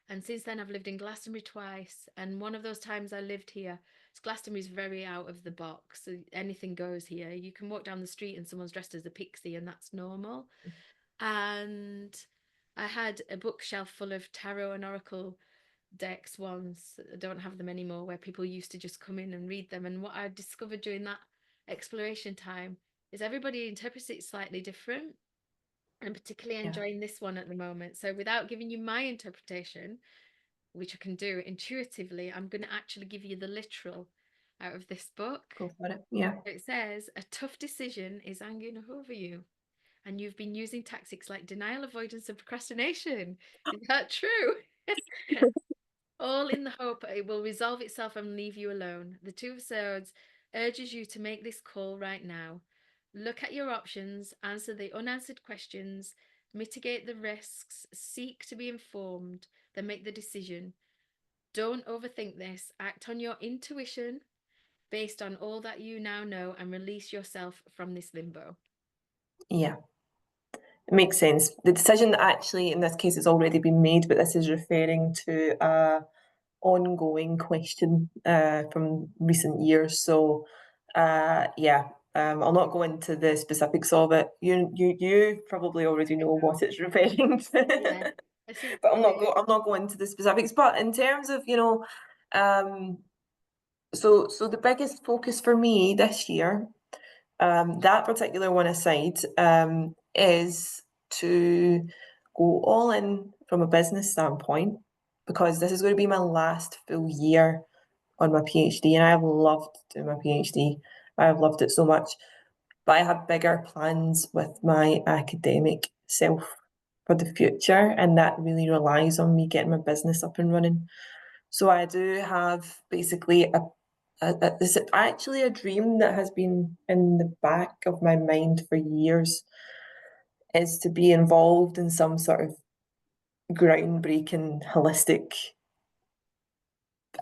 And since then, I've lived in Glastonbury twice. And one of those times I lived here, Glastonbury's very out of the box. So anything goes here. You can walk down the street and someone's dressed as a pixie, and that's normal. And I had a bookshelf full of tarot and Oracle decks once. I don't have them anymore, where people used to just come in and read them. And what I discovered during that exploration time is everybody interprets it slightly different. I'm particularly Yeah, enjoying this one at the moment. So, without giving you my interpretation, which I can do intuitively, I'm going to actually give you the literal out of this book. go for it. Yeah. It says, a tough decision is hanging over you, and you've been using tactics like denial, avoidance, and procrastination. Is that true? All in the hope it will resolve itself and leave you alone. The Two of Swords urges you to make this call right now. Look at your options, answer the unanswered questions, mitigate the risks, seek to be informed, then make the decision. Don't overthink this. Act on your intuition based on all that you now know and release yourself from this limbo. Yeah. It makes sense. The decision actually in this case has already been made, but this is referring to a ongoing question from recent years. So yeah, I'll not go into the specifics of it. You probably already I know know. what it's referring Yeah. to. I think But I'm not going into the specifics. But in terms of, um so the biggest focus for me this year, that particular one aside, is to go all in from a business standpoint, because this is going to be my last full year on my PhD, and I have loved doing my PhD. I have loved it so much, but I have bigger plans with my academic self for the future, and that really relies on me getting my business up and running. So I do have basically it's actually a dream that has been in the back of my mind for years, is to be involved in some sort of groundbreaking holistic,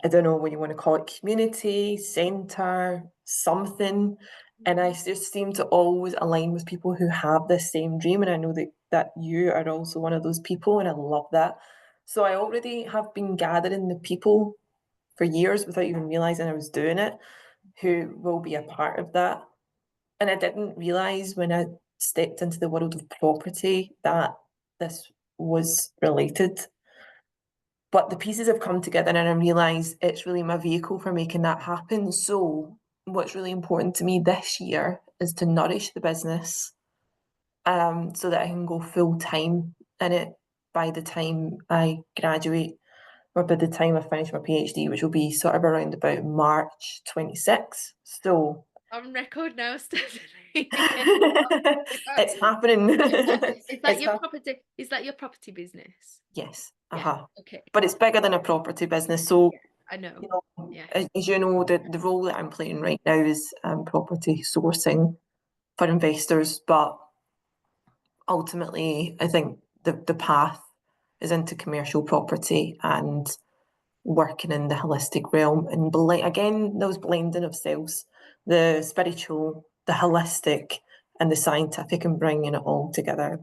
I don't know what you want to call it, community, centre, something. And I just seem to always align with people who have this same dream. And I know that you are also one of those people, and I love that. So I already have been gathering the people for years without even realizing I was doing it, who will be a part of that. And I didn't realize when I stepped into the world of property that this was related. But the pieces have come together, and I realize it's really my vehicle for making that happen. So, what's really important to me this year is to nourish the business, so that I can go full time in it by the time I graduate, or by the time I finish my PhD, which will be sort of around about March 26. So, on record now, Stephanie. it's happening. Is that It's your property? Is that your property business? Yes, Yeah. Okay. but it's bigger than a property business. So, Yeah, I know. you know, Yeah. as you know, the role that I'm playing right now is property sourcing for investors. But ultimately, I think the path is into commercial property and working in the holistic realm. And again, those blending of selves, the spiritual, the holistic, and the scientific, and bringing it all together.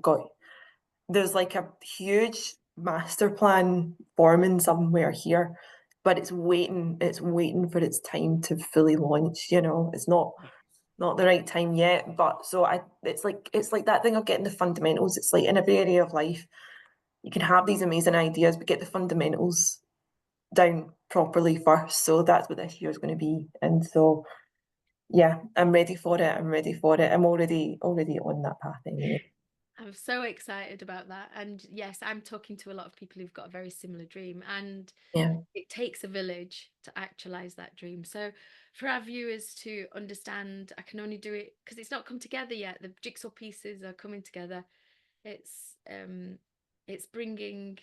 There's like a huge master plan forming somewhere here, but it's waiting for its time to fully launch. It's not the right time yet. But so it's like that thing of getting the fundamentals. It's like in every area of life, you can have these amazing ideas, but get the fundamentals down properly first. So that's what this year is going to be. And so yeah, I'm ready for it. I'm already on that path anyway. I'm so excited about that. And yes, I'm talking to a lot of people who've got a very similar dream, and Yeah. it takes a village to actualize that dream. So for our viewers to understand, I can only do it because it's not come together yet. The jigsaw pieces are coming together. It's bringing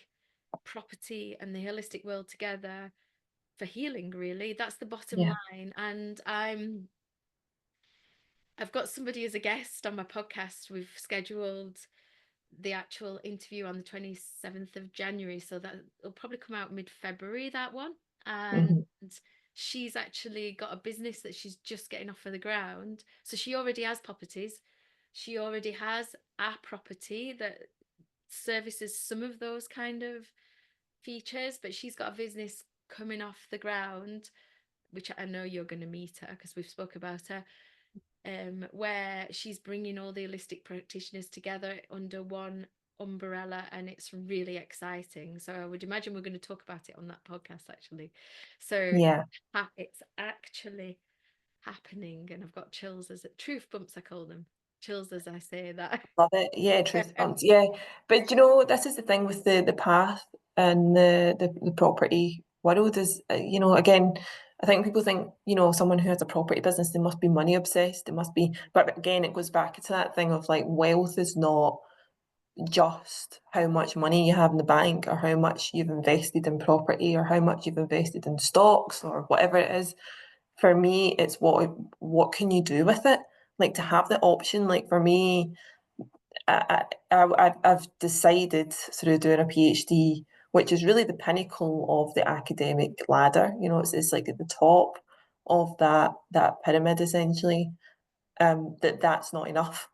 property and the holistic world together for healing, really. That's the bottom Yeah. line. And I've got somebody as a guest on my podcast. We've scheduled the actual interview on the 27th of January, so that will probably come out mid-February, that one. And Hmm. she's actually got a business that she's just getting off of the ground. So she already has properties. She already has a property that services some of those kind of features, but she's got a business coming off the ground, which I know you're going to meet her because we've spoke about her, where she's bringing all the holistic practitioners together under one umbrella, and it's really exciting. So I would imagine we're going to talk about it on that podcast, actually. So Yeah. it's actually happening, and I've got chills, as truth bumps, I call them chills as I say that. Love it. Yeah, truth bumps. Yeah. But you know, this is the thing with the path and the property world is, you know, again, I think people think, you know, someone who has a property business, they must be money obsessed. They must be, but again, it goes back to that thing of like wealth is not just how much money you have in the bank or how much you've invested in property or how much you've invested in stocks or whatever it is. For me, it's what can you do with it? Like to have the option, like for me, I've decided through doing a PhD, which is really the pinnacle of the academic ladder. You know, it's like at the top of that pyramid essentially. That's not enough.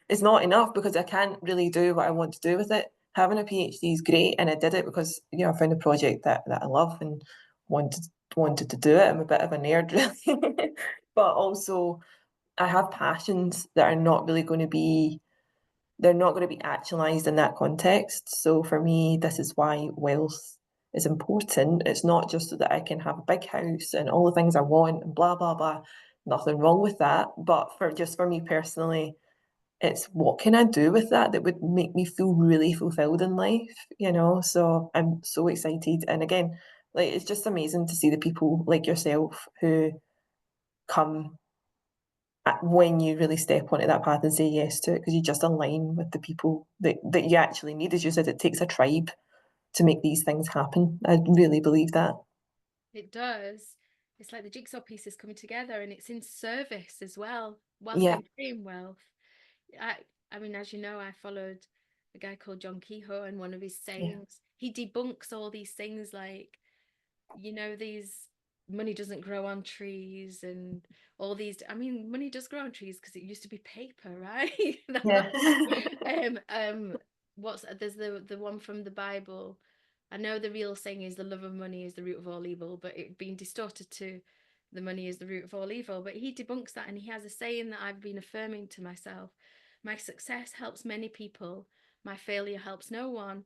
It's not enough because I can't really do what I want to do with it. Having a PhD is great, and I did it because you know I found a project that I love and wanted wanted to do it. I'm a bit of a nerd, really, but also I have passions that are not really going to be they're not going to be actualized in that context. So for me, this is why wealth is important. It's not just so that I can have a big house and all the things I want and blah blah blah. Nothing wrong with that. But for me personally, it's what can I do with that that would make me feel really fulfilled in life, you know? So I'm so excited. And again, like it's just amazing to see the people like yourself who come when you really step onto that path and say yes to it because you just align with the people that you actually need. As you said, it takes a tribe to make these things happen. I really believe that. It does. It's like the jigsaw pieces coming together, and it's in service as well, whilst Yeah, then creating wealth. I, I mean, as you know, I followed a guy called John Kehoe, and one of his yeah, sayings, he debunks all these things like, these money doesn't grow on trees and all these. I mean, money does grow on trees because it used to be paper, right? yeah, What's there's the one from the Bible. I know the real saying is the love of money is the root of all evil, but it being distorted to the money is the root of all evil. But he debunks that, and he has a saying that I've been affirming to myself: my success helps many people, my failure helps no one.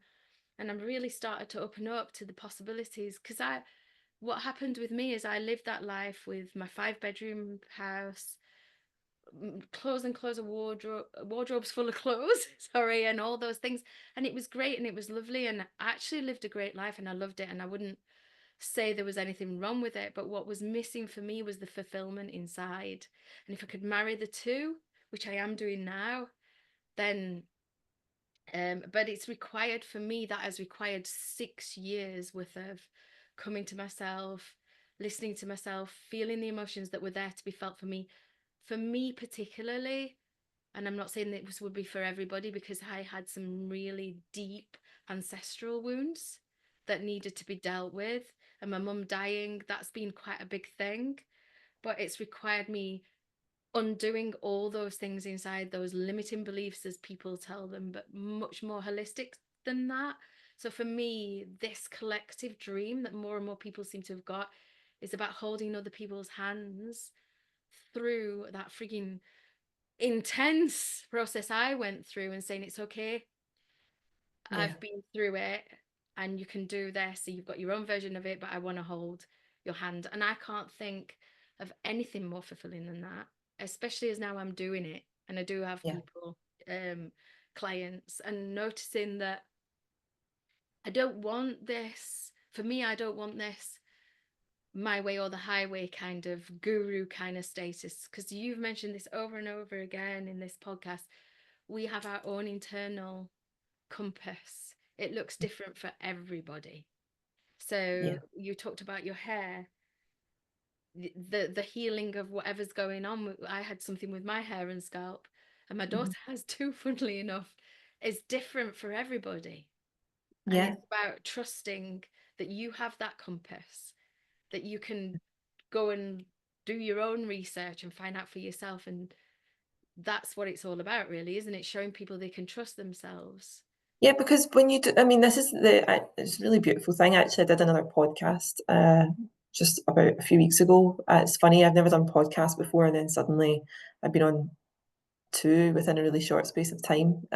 And I'm really started to open up to the possibilities because what happened with me is I lived that life with my 5 bedroom house, clothes and clothes of wardrobes full of clothes, sorry, and all those things. And it was great and it was lovely. And I actually lived a great life and I loved it. And I wouldn't say there was anything wrong with it. But what was missing for me was the fulfillment inside. And if I could marry the two, which I am doing now, then but it's required for me, that has required 6 years worth of coming to myself, listening to myself, feeling the emotions that were there to be felt for me particularly. And I'm not saying that this would be for everybody because I had some really deep ancestral wounds that needed to be dealt with. And my mum dying, that's been quite a big thing. But it's required me undoing all those things inside, those limiting beliefs as people tell them, but much more holistic than that. So for me, this collective dream that more and more people seem to have got is about holding other people's hands through that freaking intense process I went through and saying it's okay, yeah, I've been through it and you can do this. So you've got your own version of it, but I want to hold your hand. And I can't think of anything more fulfilling than that, especially as now I'm doing it and I do have yeah, people, clients, and noticing that I don't want this. For me, I don't want this my way or the highway kind of guru kind of status, because you've mentioned this over and over again in this podcast. We have our own internal compass. it looks different for everybody. So Yeah. you talked about your hair, the healing of whatever's going on. I had something with my hair and scalp, and my Mhm. daughter has too, funnily enough. It's different for everybody. And Yeah. it's about trusting that you have that compass, that you can go and do your own research and find out for yourself. And that's what it's all about, really, isn't it? Showing people they can trust themselves. Yeah, because when you do, I mean, this is it's a really beautiful thing. Actually, I did another podcast just about a few weeks ago. It's funny, I've never done podcasts before, and then suddenly I've been on two within a really short space of time.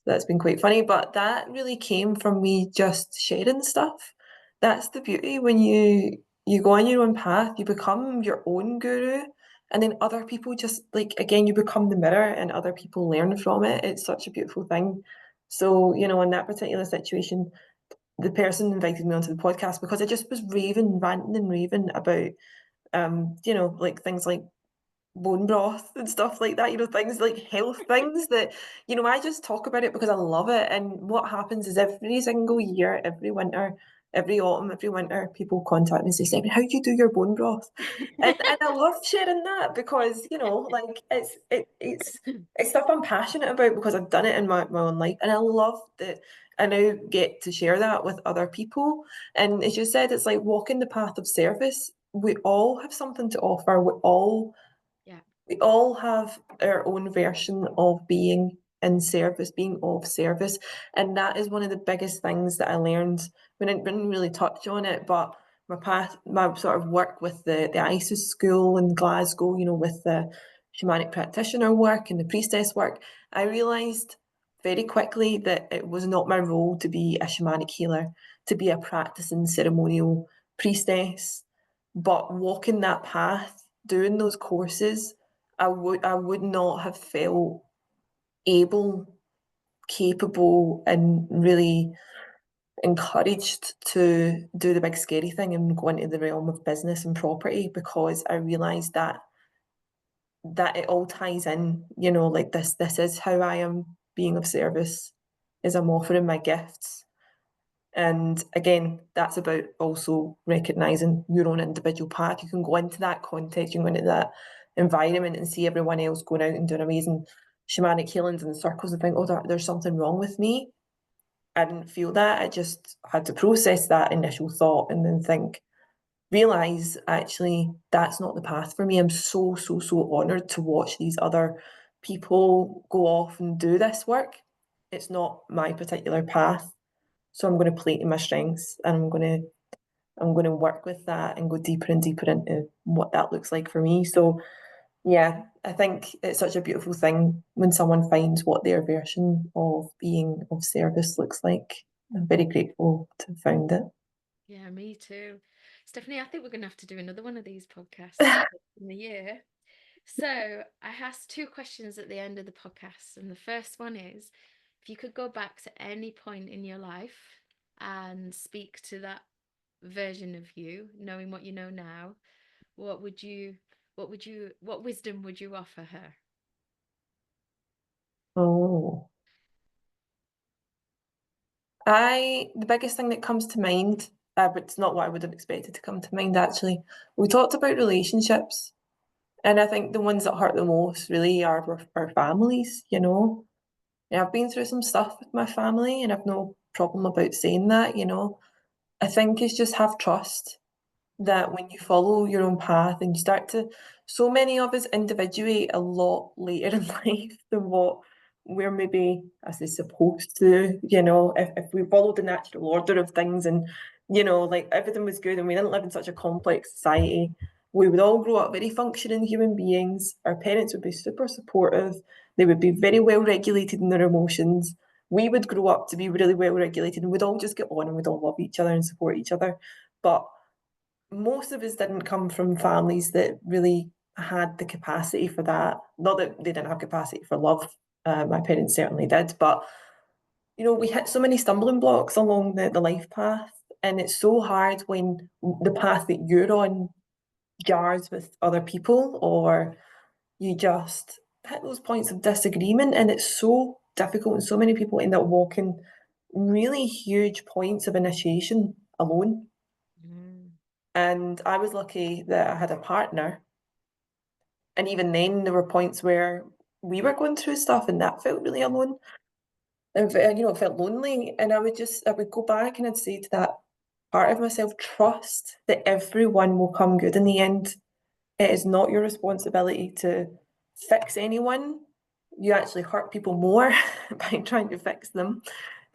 That's been quite funny, but that really came from me just sharing stuff. That's the beauty when you go on your own path, you become your own guru, and then other people just like again, you become the mirror, and other people learn from it. It's such a beautiful thing. So, in that particular situation, the person invited me onto the podcast because I just was raving, ranting and raving about like things like bone broth and stuff like that, things like health things that, I just talk about it because I love it. And what happens is every single year, every winter, every autumn, every winter, people contact me and say, how do you do your bone broth? And I love sharing that because, like it's stuff I'm passionate about because I've done it in my own life. And I love that I now get to share that with other people. And as you said, it's like walking the path of service. We all have something to offer. Yeah. We all have our own version of being in service, being of service. And that is one of the biggest things that I learned. We didn't really touch on it, but my sort of work with the ISIS school in Glasgow, with the shamanic practitioner work and the priestess work, I realised very quickly that it was not my role to be a shamanic healer, to be a practicing ceremonial priestess, but walking that path, doing those courses, I would not have felt able, capable, and really encouraged to do the big scary thing and go into the realm of business and property because I realised that it all ties in, like this is how I am being of service, is I'm offering my gifts. And again, that's about also recognizing your own individual path. You can go into that context, you can go into that environment and see everyone else going out and doing amazing shamanic healings and circles and think, oh, there's something wrong with me. I didn't feel that. I just had to process that initial thought and then realize actually that's not the path for me. I'm so, so, so honored to watch these other people go off and do this work. It's not my particular path. So I'm going to play to my strengths and I'm going to work with that and go deeper and deeper into what that looks like for me. So yeah, I think it's such a beautiful thing when someone finds what their version of being of service looks like. I'm very grateful to have found it. Yeah, me too. Stephanie, I think we're going to have to do another one of these podcasts in the year. So I asked two questions at the end of the podcast. And the first one is, if you could go back to any point in your life and speak to that version of you, knowing what you know now, what would you, what wisdom would you offer her? Oh, the biggest thing that comes to mind, but it's not what I would have expected to come to mind actually. We talked about relationships, and I think the ones that hurt the most really are our families, Yeah, I've been through some stuff with my family, and I've no problem about saying that. I think it's just have trust that when you follow your own path and you start to, so many of us individuate a lot later in life than what we're maybe as is supposed to, if we followed the natural order of things and, like everything was good and we didn't live in such a complex society, we would all grow up very functioning human beings. Our parents would be super supportive. They would be very well regulated in their emotions. We would grow up to be really well regulated and we'd all just get on and we'd all love each other and support each other. But most of us didn't come from families that really had the capacity for that. Not that they didn't have capacity for love. My parents certainly did, but we hit so many stumbling blocks along the life path, and it's so hard when the path that you're on jars with other people, or you just hit those points of disagreement, and it's so difficult, and so many people end up walking really huge points of initiation alone. Mm. And I was lucky that I had a partner. And even then, there were points where we were going through stuff and that felt really alone. And, it felt lonely. And I would go back and I'd say to that part of myself, trust that everyone will come good in the end. It is not your responsibility to fix anyone. You actually hurt people more by trying to fix them.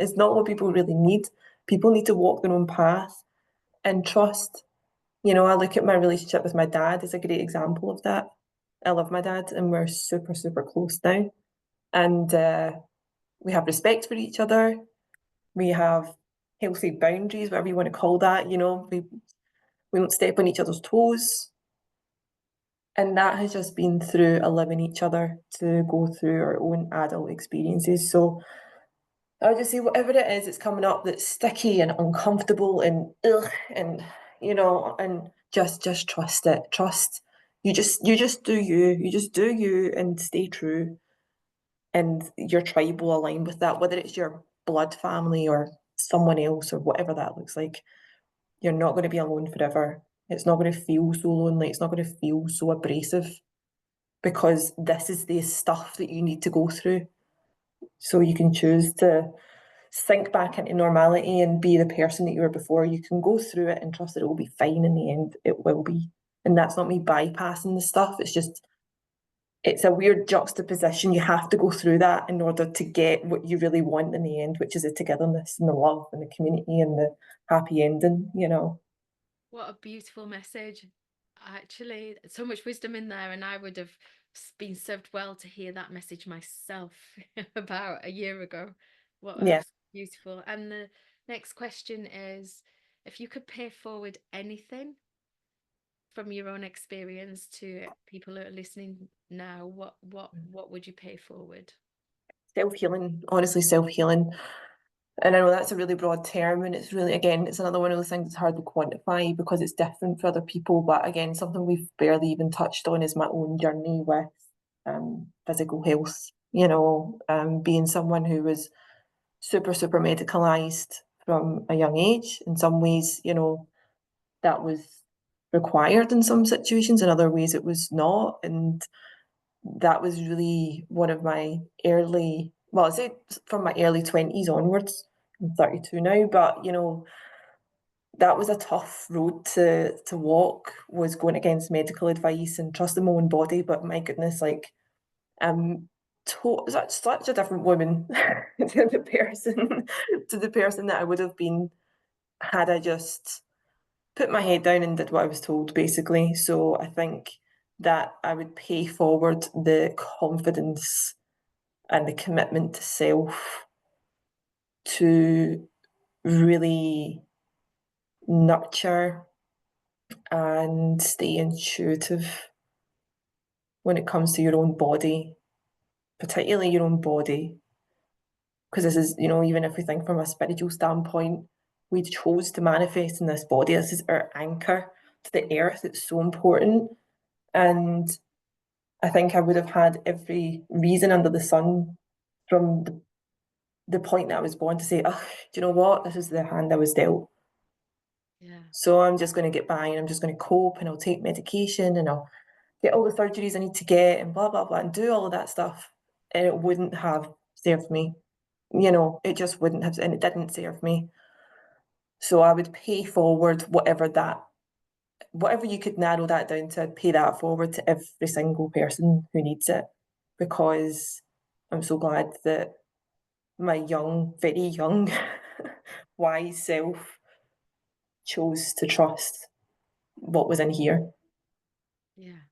It's not what people really need. People need to walk their own path and trust. I look at my relationship with my dad as a great example of that. I love my dad and we're super, super close now. And we have respect for each other. We have healthy boundaries, whatever you want to call that. We don't step on each other's toes. And that has just been through allowing each other to go through our own adult experiences. So I would just say whatever it is that's coming up that's sticky and uncomfortable and ugh and and just trust it. Trust you just do you. You just do you and stay true. And your tribe will align with that, whether it's your blood family or someone else or whatever that looks like. You're not going to be alone forever. It's not going to feel so lonely. It's not going to feel so abrasive because this is the stuff that you need to go through. So you can choose to sink back into normality and be the person that you were before. You can go through it and trust that it will be fine in the end. It will be. And that's not me bypassing the stuff. It's a weird juxtaposition. You have to go through that in order to get what you really want in the end, which is the togetherness and the love and the community and the happy ending. What a beautiful message. Actually, so much wisdom in there, and I would have been served well to hear that message myself about a year ago. What a Yeah. beautiful. And the next question is, if you could pay forward anything from your own experience to people who are listening now, what would you pay forward? Self healing, honestly, self healing. And I know that's a really broad term, and it's really, again, it's another one of those things that's hard to quantify because it's different for other people. But again, something we've barely even touched on is my own journey with physical health. Being someone who was super, super medicalized from a young age. In some ways, that was required in some situations, in other ways, it was not. And that was really one of my well, I'd say from my early 20s onwards. I'm 32 now, but that was a tough road to walk, was going against medical advice and trusting my own body. But my goodness, like I'm such a different woman to the person that I would have been had I just put my head down and did what I was told, basically. So I think that I would pay forward the confidence and the commitment to self to really nurture and stay intuitive when it comes to your own body, particularly your own body. Because this is, even if we think from a spiritual standpoint, we chose to manifest in this body. This is our anchor to the earth. It's so important. And I think I would have had every reason under the sun from the point that I was born to say, oh, do you know what? This is the hand I was dealt. Yeah. So I'm just going to get by and I'm just going to cope and I'll take medication and I'll get all the surgeries I need to get and blah, blah, blah, and do all of that stuff. And it wouldn't have served me. It just wouldn't have, and it didn't serve me. So I would pay forward whatever you could narrow that down to, I'd pay that forward to every single person who needs it because I'm so glad that my young, very young, wise self chose to trust what was in here. Yeah.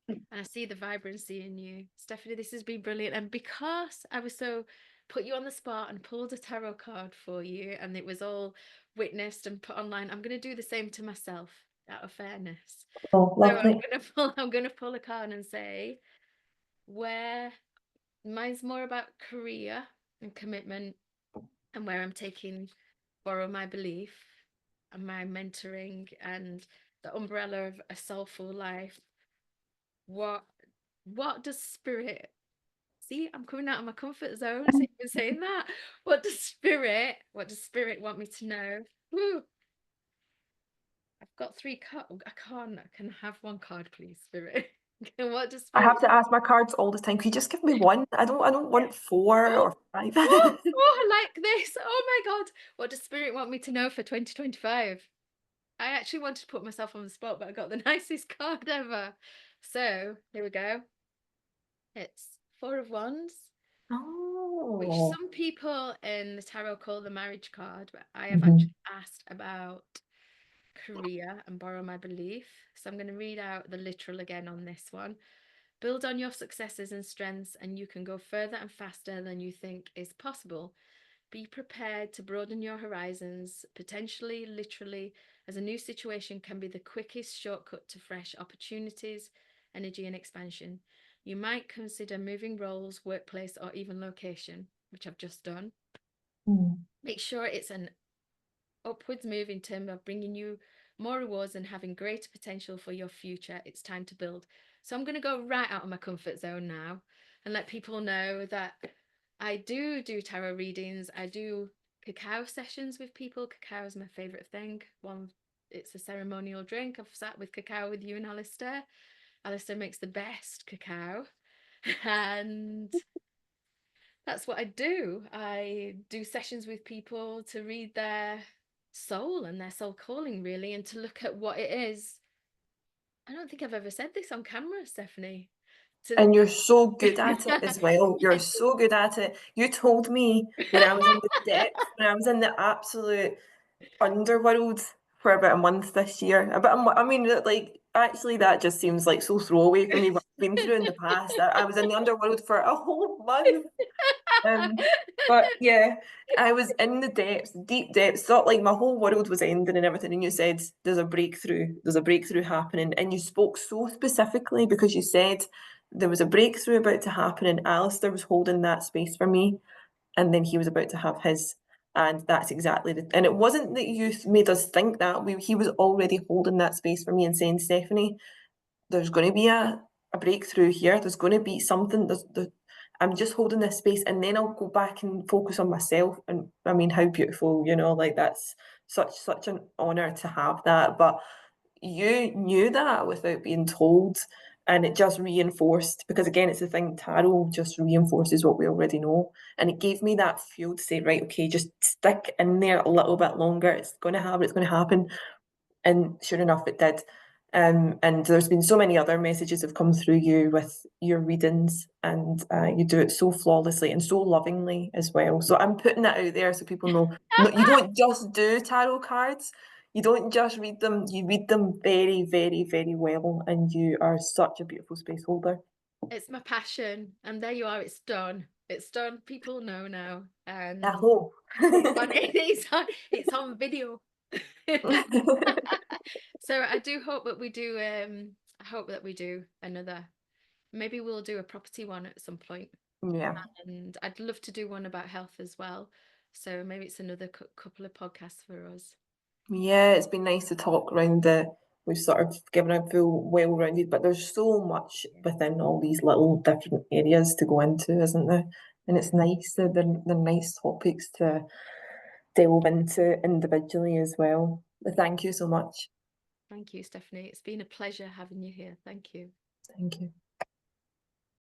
And I see the vibrancy in you. Stephanie, this has been brilliant. And because I was so put you on the spot and pulled a tarot card for you, and it was all witnessed and put online, I'm going to do the same to myself out of fairness. Oh, So I'm lovely. going to pull, I'm going to pull a card and say, where mine's more about career and commitment, and where I'm taking borrow my belief and my mentoring and the umbrella of a soulful life. What what does spirit See, I'm coming out of my comfort zone. So you've been saying that. What does spirit want me to know? Woo. I've got three cards. I can have one card, please, spirit. What does I spirit? have to ask my cards all the time. Can you just give me one? I don't want four Oh, or five. I like this. Oh my God. What does spirit want me to know for 2025? I actually wanted to put myself on the spot, but I got the nicest card ever. So here we go. It's Four of Wands, which Oh. some people in the tarot call the marriage card, but I have Mhm. actually asked about career and borrow my belief. So I'm going to read out the literal again on this one. Build on your successes and strengths, and you can go further and faster than you think is possible. Be prepared to broaden your horizons, potentially, literally, as a new situation can be the quickest shortcut to fresh opportunities, energy, and expansion. You might consider moving roles, workplace, or even location, which I've just done. Mm. Make sure it's an upwards move in terms of bringing you more rewards and having greater potential for your future. It's time to build. So I'm going to go right out of my comfort zone now and let people know that I do tarot readings. I do cacao sessions with people. Cacao is my favorite thing. It's a ceremonial drink. I've sat with cacao with you and Alistair. Alistair makes the best cacao. And that's what I do. I do sessions with people to read their soul and their soul calling, really, and to look at what it is. I don't think I've ever said this on camera, Stephanie. To And you're so good at it as well. You're so good at it. You told me when I was in the depths, when I was in the absolute underworld for about a month this year. I mean, like, actually, that just seems like so throwaway for me. What I've been through in the past. I was in the underworld for a whole month. But yeah, I was in the depths, deep depths, thought like my whole world was ending and everything. And you said, there's a breakthrough happening. And you spoke so specifically because you said there was a breakthrough about to happen, and Alistair was holding that space for me. And then he was about to have his. And that's exactly and it wasn't that you made us think that he was already holding that space for me and saying, Stephanie, there's going to be a breakthrough here. There's going to be something. I'm just holding this space, and then I'll go back and focus on myself. And I mean, how beautiful, like that's such an honor to have that. But you knew that without being told, and it just reinforced, because again, it's the thing, tarot just reinforces what we already know, and it gave me that fuel to say, right, okay, just stick in there a little bit longer. It's going to happen. It's going to happen. And sure enough, it did. And there's been so many other messages have come through you with your readings, and you do it so flawlessly and so lovingly as well. So I'm putting that out there so people know. No, you don't just do tarot cards. You don't just read them. You read them very, very, very well, and you are such a beautiful space holder. It's my passion. And there you are, it's done. It's done. People know now. I And hope. it's on video. So I do hope that we do I hope that we do another, maybe we'll do a property one at some point. Yeah. And I'd love to do one about health as well. So maybe it's another couple of podcasts for us. Yeah, it's been nice to talk around we've sort of given a full, well-rounded, but there's so much within all these little different areas to go into, isn't there? And it's nice, they're nice topics to delve into individually as well. But thank you so much. Thank you, Stephanie. It's been a pleasure having you here. Thank you. Thank you.